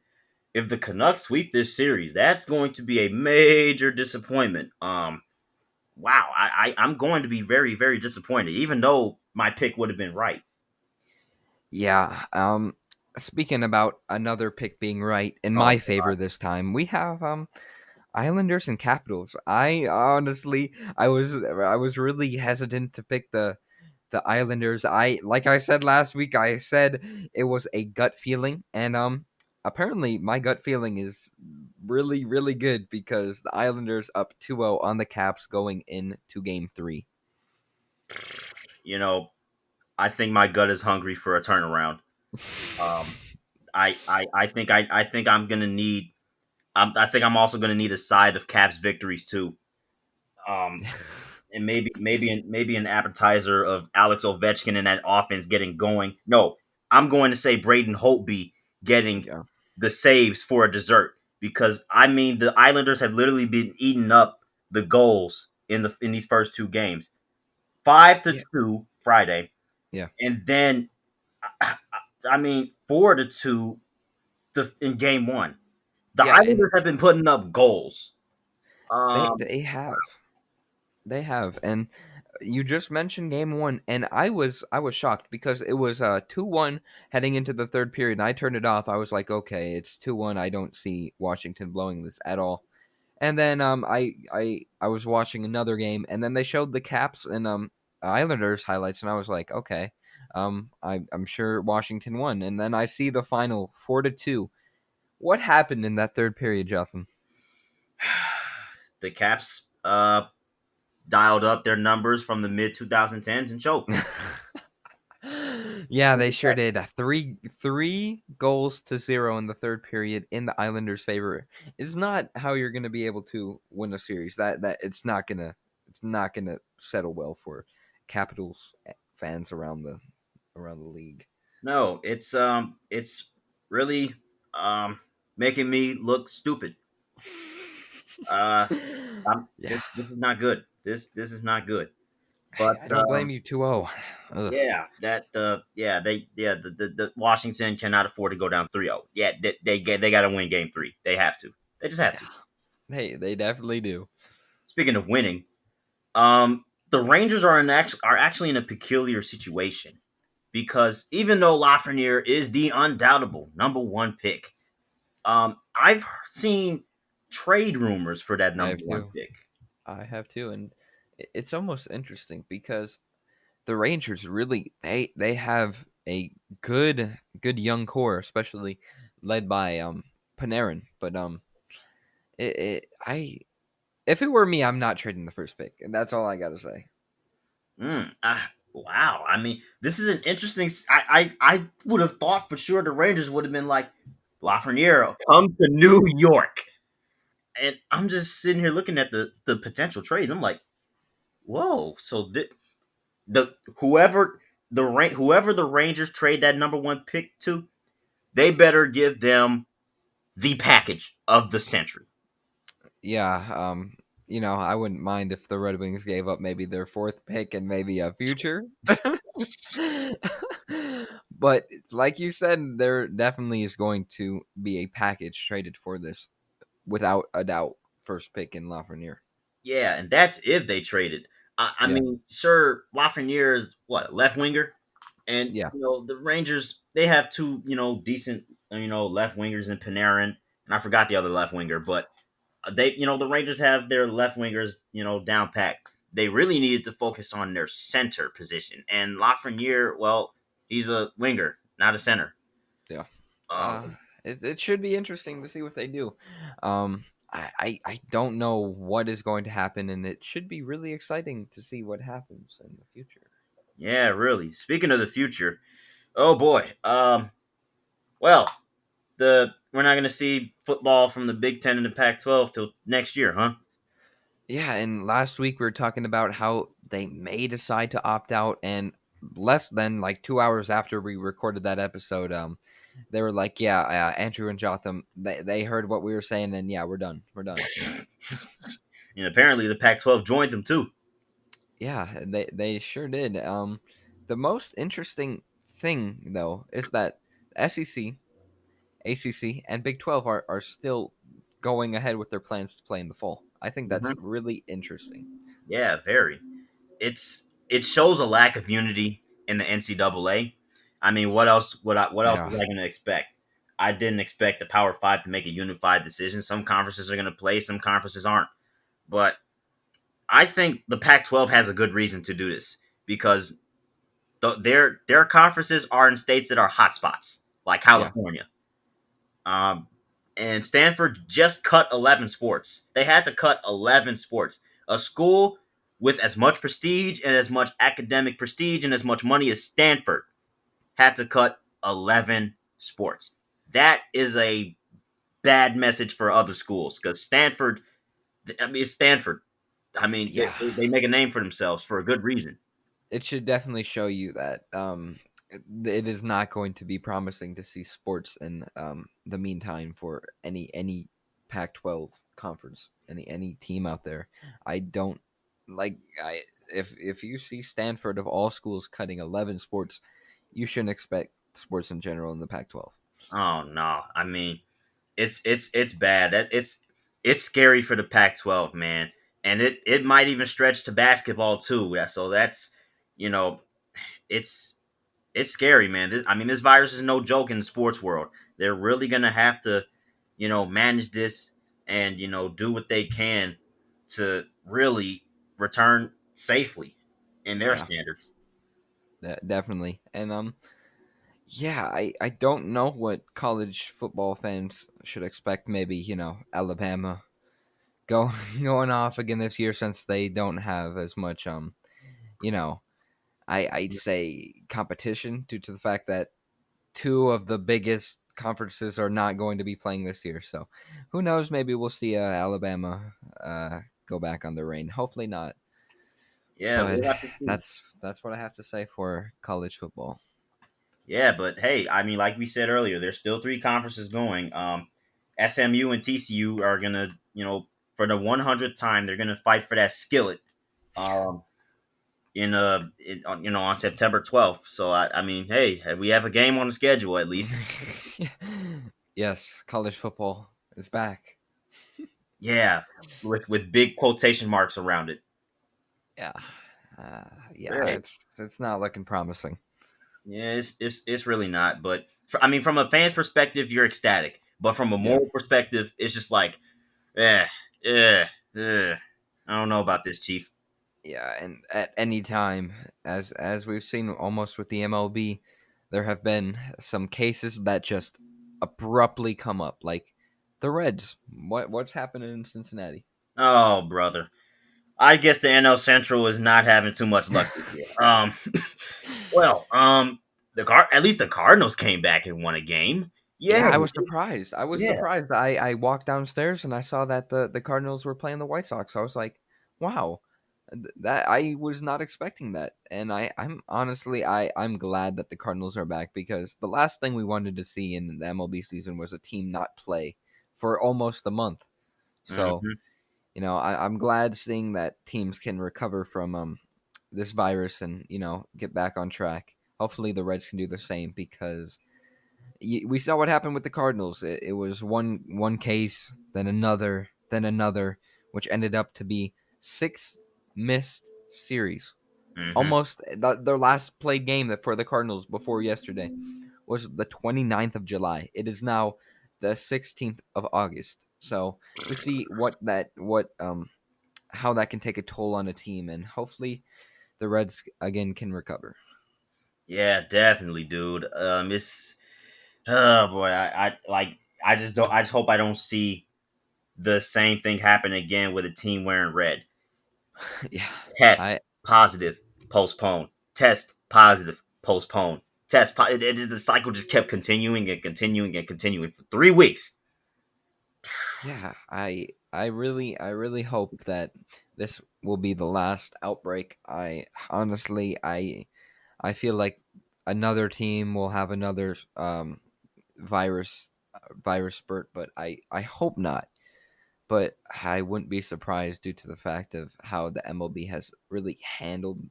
if the Canucks sweep this series, that's going to be a major disappointment. Wow, I'm going to be very, very disappointed, even though my pick would have been right. Yeah. Speaking about another pick being right in Oh, my favor this time, we have Islanders and Capitals. I was really hesitant to pick the Islanders. Like I said last week, I said it was a gut feeling, and apparently my gut feeling is really really good because the Islanders up 2-0 on the Caps going into game 3. you know, I think my gut is hungry for a turnaround. Um, I think I'm gonna need. I think I'm also gonna need a side of Caps victories too. Um, and maybe an appetizer of Alex Ovechkin and that offense getting going. No, I'm going to say Braden Holtby getting Yeah. the saves for a dessert because I mean the Islanders have literally been eating up the goals in these first 2 games. 5-2 Friday, Yeah. and then I mean 4-2. in game one. The Yeah, and Islanders have been putting up goals. they Um, they have. They have, and you just mentioned game one, and I was shocked because it was 2-1 heading into the third period, and I turned it off. I was like, okay, it's 2-1. I don't see Washington blowing this at all. And then I was watching another game, and then they showed the Caps and Islanders highlights, and I was like, okay, I'm sure Washington won. And then I see the final 4-2. What happened in that third period, Jotham? the Caps dialed up their numbers from the mid 2010s and choked. Yeah, they sure did. Three goals to zero in the third period in the Islanders' favor is not how you're going to be able to win a series. That it's not gonna settle well for Capitals fans around the league. No, it's really um making me look stupid. Uh, Yeah, this is not good. This is not good. hey, But I don't blame you. 2-0. Ugh. yeah, that the Washington cannot afford to go down 3-0. Yeah, they got to win game 3. They have to. They just have Yeah, to. hey, they definitely do. Speaking of winning, the Rangers are actually in a peculiar situation because even though Lafreniere is the undoubtable number one pick, I've seen trade rumors for that I number have one to. pick. I have to, and it's almost interesting because the Rangers really they have a good young core, especially led by Panarin. But I if it were me, I'm not trading the first pick, and that's all I gotta say. Wow. I mean, this is an interesting. I would have thought for sure the Rangers would have been like Lafreniere, come to New York, and I'm just sitting here looking at the potential trades. I'm like, whoa. So the whoever the Rangers trade that number one pick to, they better give them the package of the century. Yeah, I wouldn't mind if the Red Wings gave up maybe their fourth pick and maybe a future. But like you said, there definitely is going to be a package traded for this, without a doubt. First pick in Lafreniere. Yeah, and that's if they traded. I Yeah, mean, sure, Lafreniere is what, a left winger, and yeah, the Rangers, they have two decent left wingers in Panarin, and I forgot the other left winger, but they the Rangers have their left wingers down pat. They really needed to focus on their center position, and Lafreniere, well, he's a winger, not a center. yeah. Um, It should be interesting to see what they do. I don't know what is going to happen, and it should be really exciting to see what happens in the future. yeah, really. Speaking of the future, oh boy, well, we're not going to see football from the Big Ten and the Pac-12 till next year, huh? Yeah, and last week we were talking about how they may decide to opt out, and less than like 2 hours after we recorded that episode, they were like, "Yeah, Andrew and Jotham, they heard what we were saying, and yeah, we're done." And apparently the Pac-12 joined them too. Yeah, they sure did. The most interesting thing though is that SEC, ACC, and Big 12 are still going ahead with their plans to play in the fall. I think that's Hmm. really interesting. Yeah, very. It shows a lack of unity in the NCAA. I mean, what else? What else Yeah, was I going to expect? I didn't expect the Power Five to make a unified decision. Some conferences are going to play, some conferences aren't. But I think the Pac-12 has a good reason to do this because their conferences are in states that are hotspots, like yeah, California. Um, and Stanford just cut 11 sports. They had to cut 11 sports. A school with as much prestige and as much academic prestige and as much money as Stanford had to cut 11 sports. That is a bad message for other schools because Stanford, I mean, it's Stanford. I mean, yeah. they make a name for themselves for a good reason. It should definitely show you that it is not going to be promising to see sports in the meantime for any Pac-12 conference, any team out there. I don't like I if you see Stanford of all schools cutting 11 sports, you shouldn't expect sports in general in the Pac-12. Oh no, I mean it's bad. It's scary for the Pac-12, man, and it might even stretch to basketball too. So that's you know it's it's scary, man. I mean, this virus is no joke in the sports world. They're really gonna have to, manage this and do what they can to really return safely in their Yeah, standards. definitely. And yeah, I don't know what college football fans should expect. Maybe Alabama go going off again this year since they don't have as much you know I'd say competition due to the fact that two of the biggest conferences are not going to be playing this year. So who knows? Maybe we'll see Alabama go back on the reign. Hopefully not. Yeah, But we'll have to see. that's what I have to say for college football. Yeah, but hey, I mean, like we said earlier, there's still three conferences going. SMU and TCU are gonna, for the 100th time, they're gonna fight for that skillet. Um, on September 12th. So I mean, hey, we have a game on the schedule at least. Yes, college football is back. Yeah, with big quotation marks around it. Yeah, uh, yeah, Yeah, it's not looking promising. yeah, it's really not. But I mean, from a fan's perspective, you're ecstatic. But from a Yeah. moral perspective, it's just like, eh, eh, eh. I don't know about this, Chief. Yeah, and at any time, as we've seen almost with the MLB, there have been some cases that just abruptly come up, like the Reds. What's happening in Cincinnati? Oh, brother. I guess the NL Central is not having too much luck this year. Well, at least the Cardinals came back and won a game. Yeah, Yeah, I was surprised. I was yeah. surprised. I walked downstairs and I saw that the Cardinals were playing the White Sox. I was like, wow, that I was not expecting that. And I'm honestly I'm glad that the Cardinals are back because the last thing we wanted to see in the MLB season was a team not play for almost a month. So Hmm. I'm glad seeing that teams can recover from this virus and get back on track. Hopefully the Reds can do the same because we saw what happened with the Cardinals. It was one case, then another, which ended up to be six missed series. Hmm. Almost their last played game for the Cardinals before yesterday was the 29th of July. It is now the 16th of August. So we see what how that can take a toll on a team, and hopefully the Reds again can recover. Yeah, definitely, dude. It's oh boy, I like. I just don't. I just hope I don't see the same thing happen again with a team wearing red. Yeah, Test I positive, postpone. Test positive, postpone. The cycle just kept continuing and continuing and continuing for 3 weeks. Yeah, I really hope that this will be the last outbreak. I honestly I feel like another team will have another virus spurt, but I hope not. But I wouldn't be surprised due to the fact of how the MLB has really handled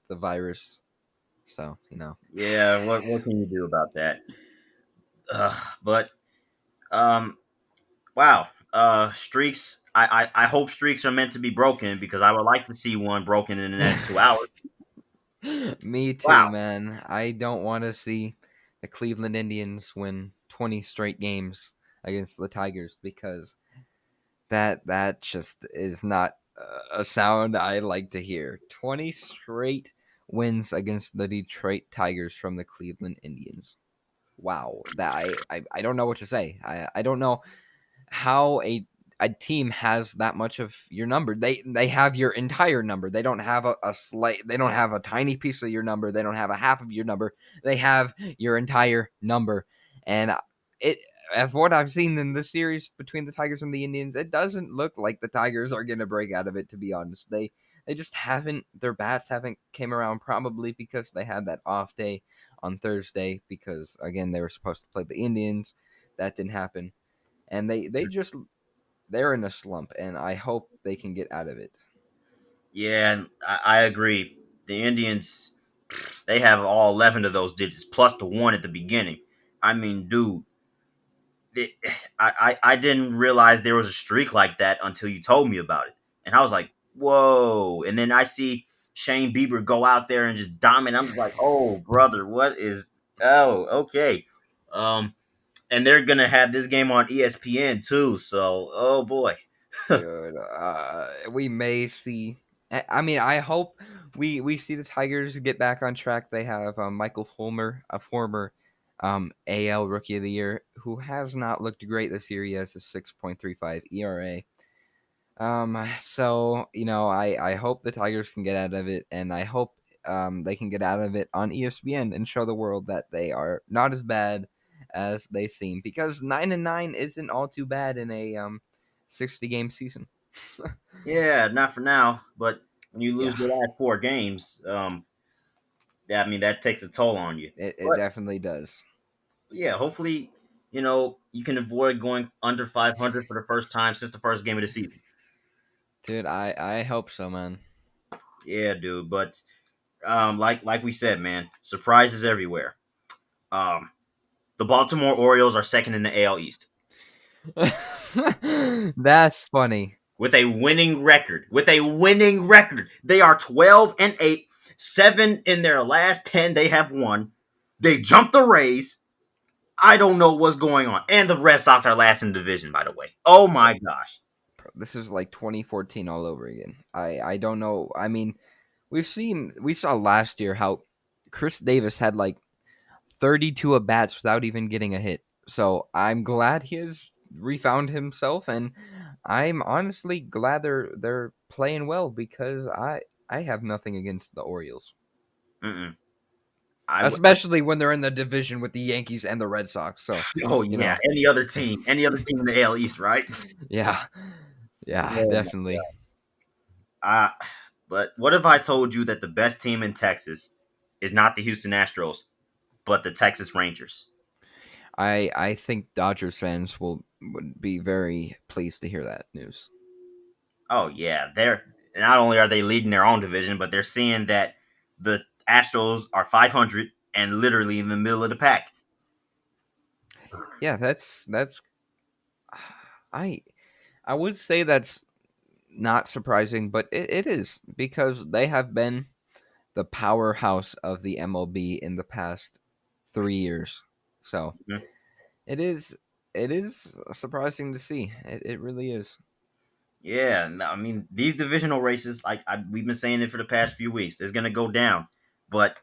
the virus. So. Yeah, what can you do about that? But um, wow. Streaks. I hope streaks are meant to be broken because I would like to see one broken in the next 2 hours. Me Wow. too, man. I don't want to see the Cleveland Indians win 20 straight games against the Tigers because that just is not a sound I like to hear. 20 straight wins against the Detroit Tigers from the Cleveland Indians. Wow, that I don't know what to say. I don't know how a team has that much of your number. They have your entire number. They don't have a slight. They don't have a tiny piece of your number. They don't have a half of your number. They have your entire number. And it, of what I've seen in this series between the Tigers and the Indians, it doesn't look like the Tigers are going to break out of it. To be honest, they just haven't. Their bats haven't came around. Probably because they had that off day on Thursday. Because again, they were supposed to play the Indians. That didn't happen and they're in a slump, and I hope they can get out of it. Yeah, and I agree. The Indians, they have all 11 of those digits plus the one at the beginning. I mean, dude. it, I didn't realize there was a streak like that until you told me about it, and I was like, whoa! And then I see Shane Bieber go out there and just dominate. I'm just like, oh brother, what is? Oh, okay. Um, and they're gonna have this game on ESPN too. So, oh boy. Dude. We may see. I mean, I hope we see the Tigers get back on track. They have Michael Fulmer, a former AL Rookie of the Year, who has not looked great this year. He has a 6.35 ERA. So I hope the Tigers can get out of it, and I hope they can get out of it on ESPN and show the world that they are not as bad as they seem. Because 9-9 isn't all too bad in a 60-game season. Yeah, not for now, but when you lose Yeah, the last four games, yeah, I mean that takes a toll on you. it But definitely does. yeah, hopefully, you can avoid going under 500 for the first time since the first game of the season. Dude, I hope so, man. Yeah, dude. But like we said, man, surprises everywhere. Um, the Baltimore Orioles are second in the AL East That's funny. with a winning record. With a winning record, they are 12-8, 7 in their last 10. They have won. They jumped the Rays. I don't know what's going on. And the Red Sox are last in the division, by the way. Oh my gosh. This is like 2014 all over again. I don't know. I mean, we saw last year how Chris Davis had like 32 at bats without even getting a hit. So I'm glad he has refound himself, and I'm honestly glad they're playing well because I have nothing against the Orioles, Mm-mm. especially when they're in the division with the Yankees and the Red Sox. So Oh you yeah, know, any other team in the AL East, right? yeah, yeah, Oh my definitely. God. But what if I told you that the best team in Texas is not the Houston Astros, but the Texas Rangers? I think Dodgers fans would be very pleased to hear that news. Oh yeah, they're not only are they leading their own division, but they're seeing that the Astros are 500 and literally in the middle of the pack. Yeah, that's I I would say that's not surprising, but it is because they have been the powerhouse of the MLB in the past 3 years. So Mhm. it is it is surprising to see. It really is. Yeah, no, I mean these divisional races, we've been saying it for the past few weeks, is going to go down. But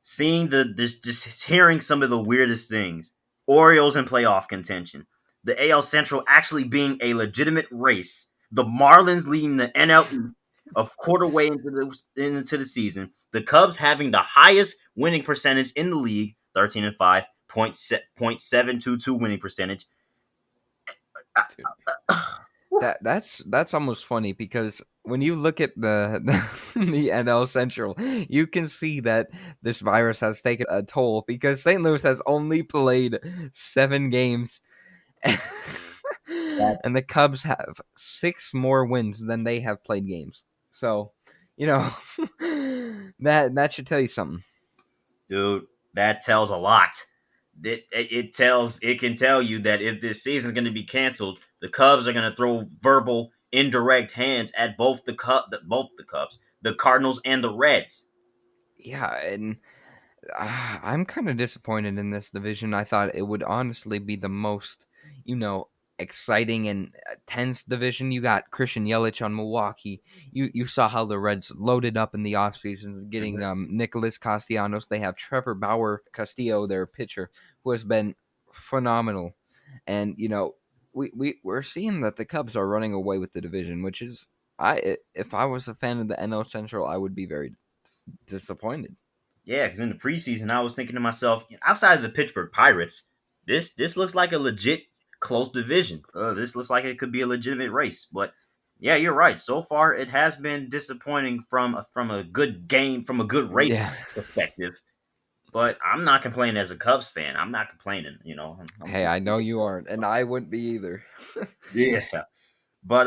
seeing this, just hearing some of the weirdest things, Orioles in playoff contention, the AL Central actually being a legitimate race, the Marlins leading the NL East a quarter way into the season, the Cubs having the highest winning percentage in the league, 13-5, .722 winning percentage. Dude. That's almost funny because when you look at the NL Central, you can see that this virus has taken a toll because St. Louis has only played 7 games, That and the Cubs have 6 more wins than they have played games. So, you know, that should tell you something. dude, that tells a lot. It can tell you that if this season is going to be canceled, the Cubs are going to throw verbal indirect hands at both the Cubs, the Cardinals, and the Reds. Yeah, and I'm kind of disappointed in this division. I thought it would honestly be the most, you know, exciting and tense division. You got Christian Yelich on Milwaukee. You saw how the Reds loaded up in the offseason, getting Mhm. Nicholas Castellanos. They have Trevor Bauer Castillo, their pitcher, who has been phenomenal. And we're seeing that the Cubs are running away with the division, which is if I was a fan of the NL Central, I would be very disappointed. Yeah, because in the preseason, I was thinking to myself, outside of the Pittsburgh Pirates, this looks like a legit close division. This looks like it could be a legitimate race. But yeah, you're right. So far, it has been disappointing from a good game, from a good race Yeah. perspective. But I'm not complaining as a Cubs fan. I'm not complaining. Hey, I know you aren't, and I wouldn't be either. Yeah. But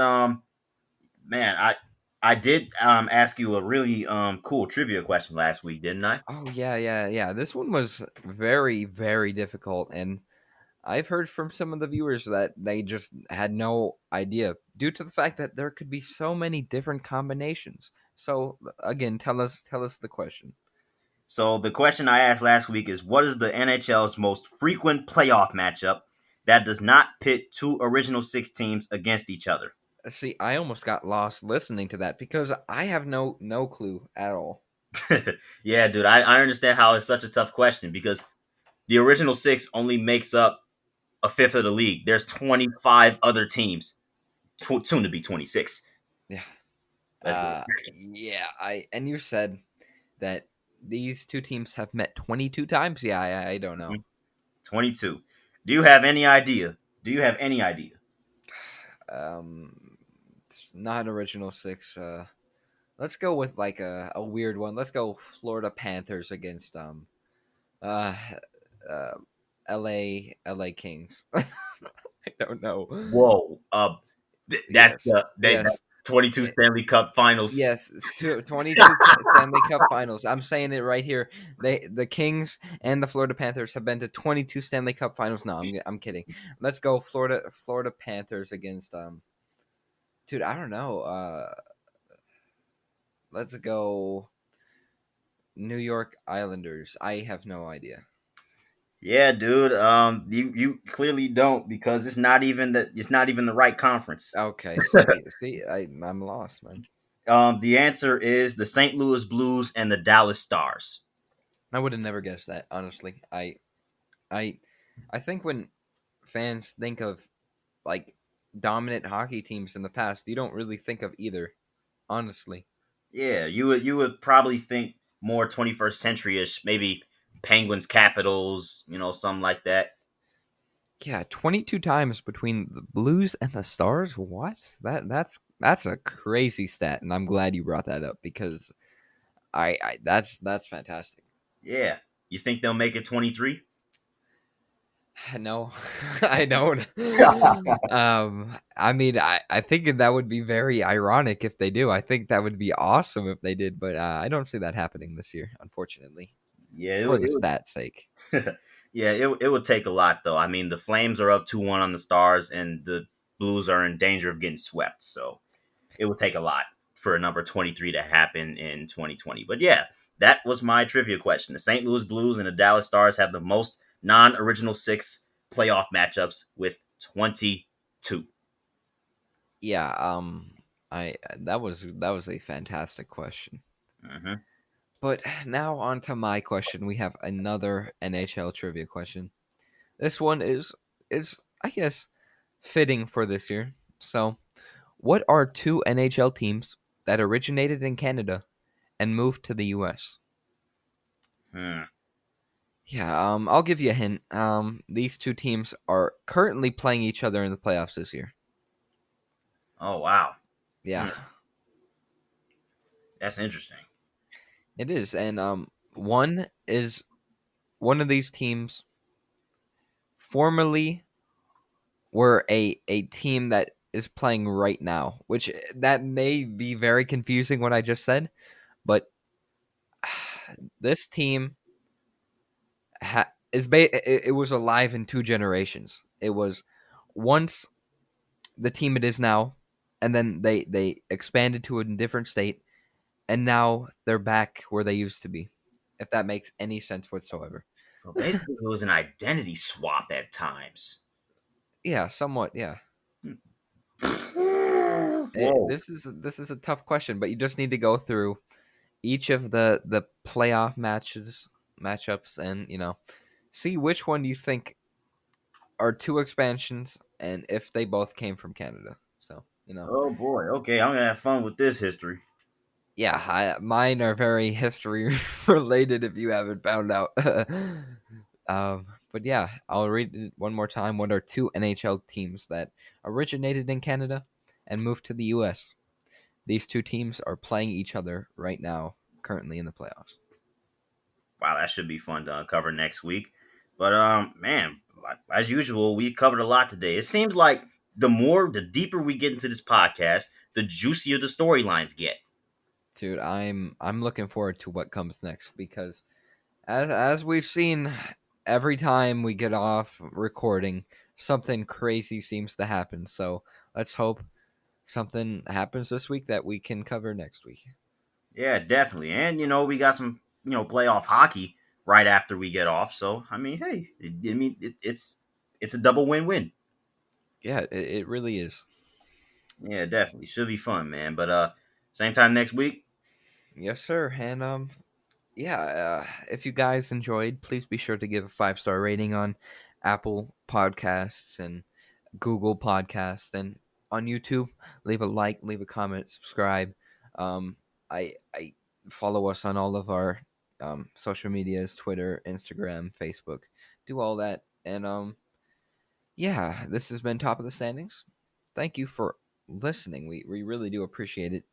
man, I did ask you a really cool trivia question last week, didn't I? Oh yeah, yeah, yeah. This one was very, very difficult, and I've heard from some of the viewers that they just had no idea due to the fact that there could be so many different combinations. So again, tell us the question. So the question I asked last week is, what is the NHL's most frequent playoff matchup that does not pit two original six teams against each other? See, I almost got lost listening to that because I have no clue at all. Yeah, dude, I understand how it's such a tough question because the original six only makes up a fifth of the league. There's 25 other teams, soon to be 26. Yeah. Let's go. Yeah, I and you said that these two teams have met 22 times. Yeah, I don't know. 22. Do you have any idea? Do you have any idea? It's not original six. Let's go with like a weird one. Let's go Florida Panthers against uh, uh LA Kings. I don't know. Whoa. That's Yes. that Yes. 22 Stanley Cup Finals. Yes, it's 22 Stanley Cup Finals. I'm saying it right here. The Kings and the Florida Panthers have been to 22 Stanley Cup Finals. No, I'm kidding. Let's go Florida Panthers against dude, I don't know. Let's go New York Islanders. I have no idea. Yeah, dude. You clearly don't because it's not even the right conference. Okay, see, I'm lost, man. The answer is the St. Louis Blues and the Dallas Stars. I would have never guessed that, honestly. I I think when fans think of like dominant hockey teams in the past, you don't really think of either, honestly. Yeah, you would probably think more 21st century ish, maybe Penguins, Capitals, something like that. Yeah, 22 times between the Blues and the Stars. What? That's a crazy stat, and I'm glad you brought that up because I that's fantastic. Yeah, you think they'll make it 23? No, I don't. I mean, I think that would be very ironic if they do. I think that would be awesome if they did, but I don't see that happening this year, unfortunately, Yeah, for the stats sake. yeah, it would take a lot though. I mean, the Flames are up 2-1 on the Stars, and the Blues are in danger of getting swept. So it would take a lot for a number 23 to happen in 2020. But yeah, that was my trivia question. The St. Louis Blues and the Dallas Stars have the most non-original six playoff matchups with 22. Yeah, I that was a fantastic question. Hmm. But now on to my question. We have another NHL trivia question. This one is I guess fitting for this year. So, what are two NHL teams that originated in Canada and moved to the US? Hmm. Yeah, I'll give you a hint. These two teams are currently playing each other in the playoffs this year. Oh wow. Yeah, Hmm. That's interesting. it is. And one is one of these teams formerly were a team that is playing right now, which that may be very confusing what I just said, but this team it was alive in two generations. It was once the team it is now, and then they expanded to a different state, and now they're back where they used to be. If that makes any sense whatsoever. So basically, it was an identity swap at times. Yeah, somewhat. Yeah. Whoa. This is a tough question, but you just need to go through each of the playoff matchups, and see which one you think are two expansions, and if they both came from Canada. So Oh boy. Okay, I'm gonna have fun with this history. yeah, mine are very history related. If you haven't found out, but yeah, I'll read it one more time. What are two NHL teams that originated in Canada and moved to the U.S.? These two teams are playing each other right now, currently in the playoffs. Wow, that should be fun to uncover next week. But man, as usual, we covered a lot today. It seems like the deeper we get into this podcast, the juicier the storylines get. Dude, I'm looking forward to what comes next because as we've seen every time we get off recording, something crazy seems to happen. So let's hope something happens this week that we can cover next week. Yeah, definitely. And we got some playoff hockey right after we get off. So I mean, hey, it's a double win-win. Yeah, it really is. Yeah, definitely should be fun, man. But same time next week. Yes, sir. And yeah, if you guys enjoyed, please be sure to give a 5-star rating on Apple Podcasts and Google Podcasts, and on YouTube. Leave a like, leave a comment, subscribe. Um, I follow us on all of our social medias: Twitter, Instagram, Facebook. Do all that, and yeah, this has been Top of the Standings. Thank you for listening. We really do appreciate it,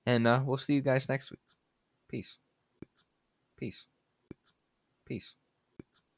and we'll see you guys next week. Peace. Peace. Peace.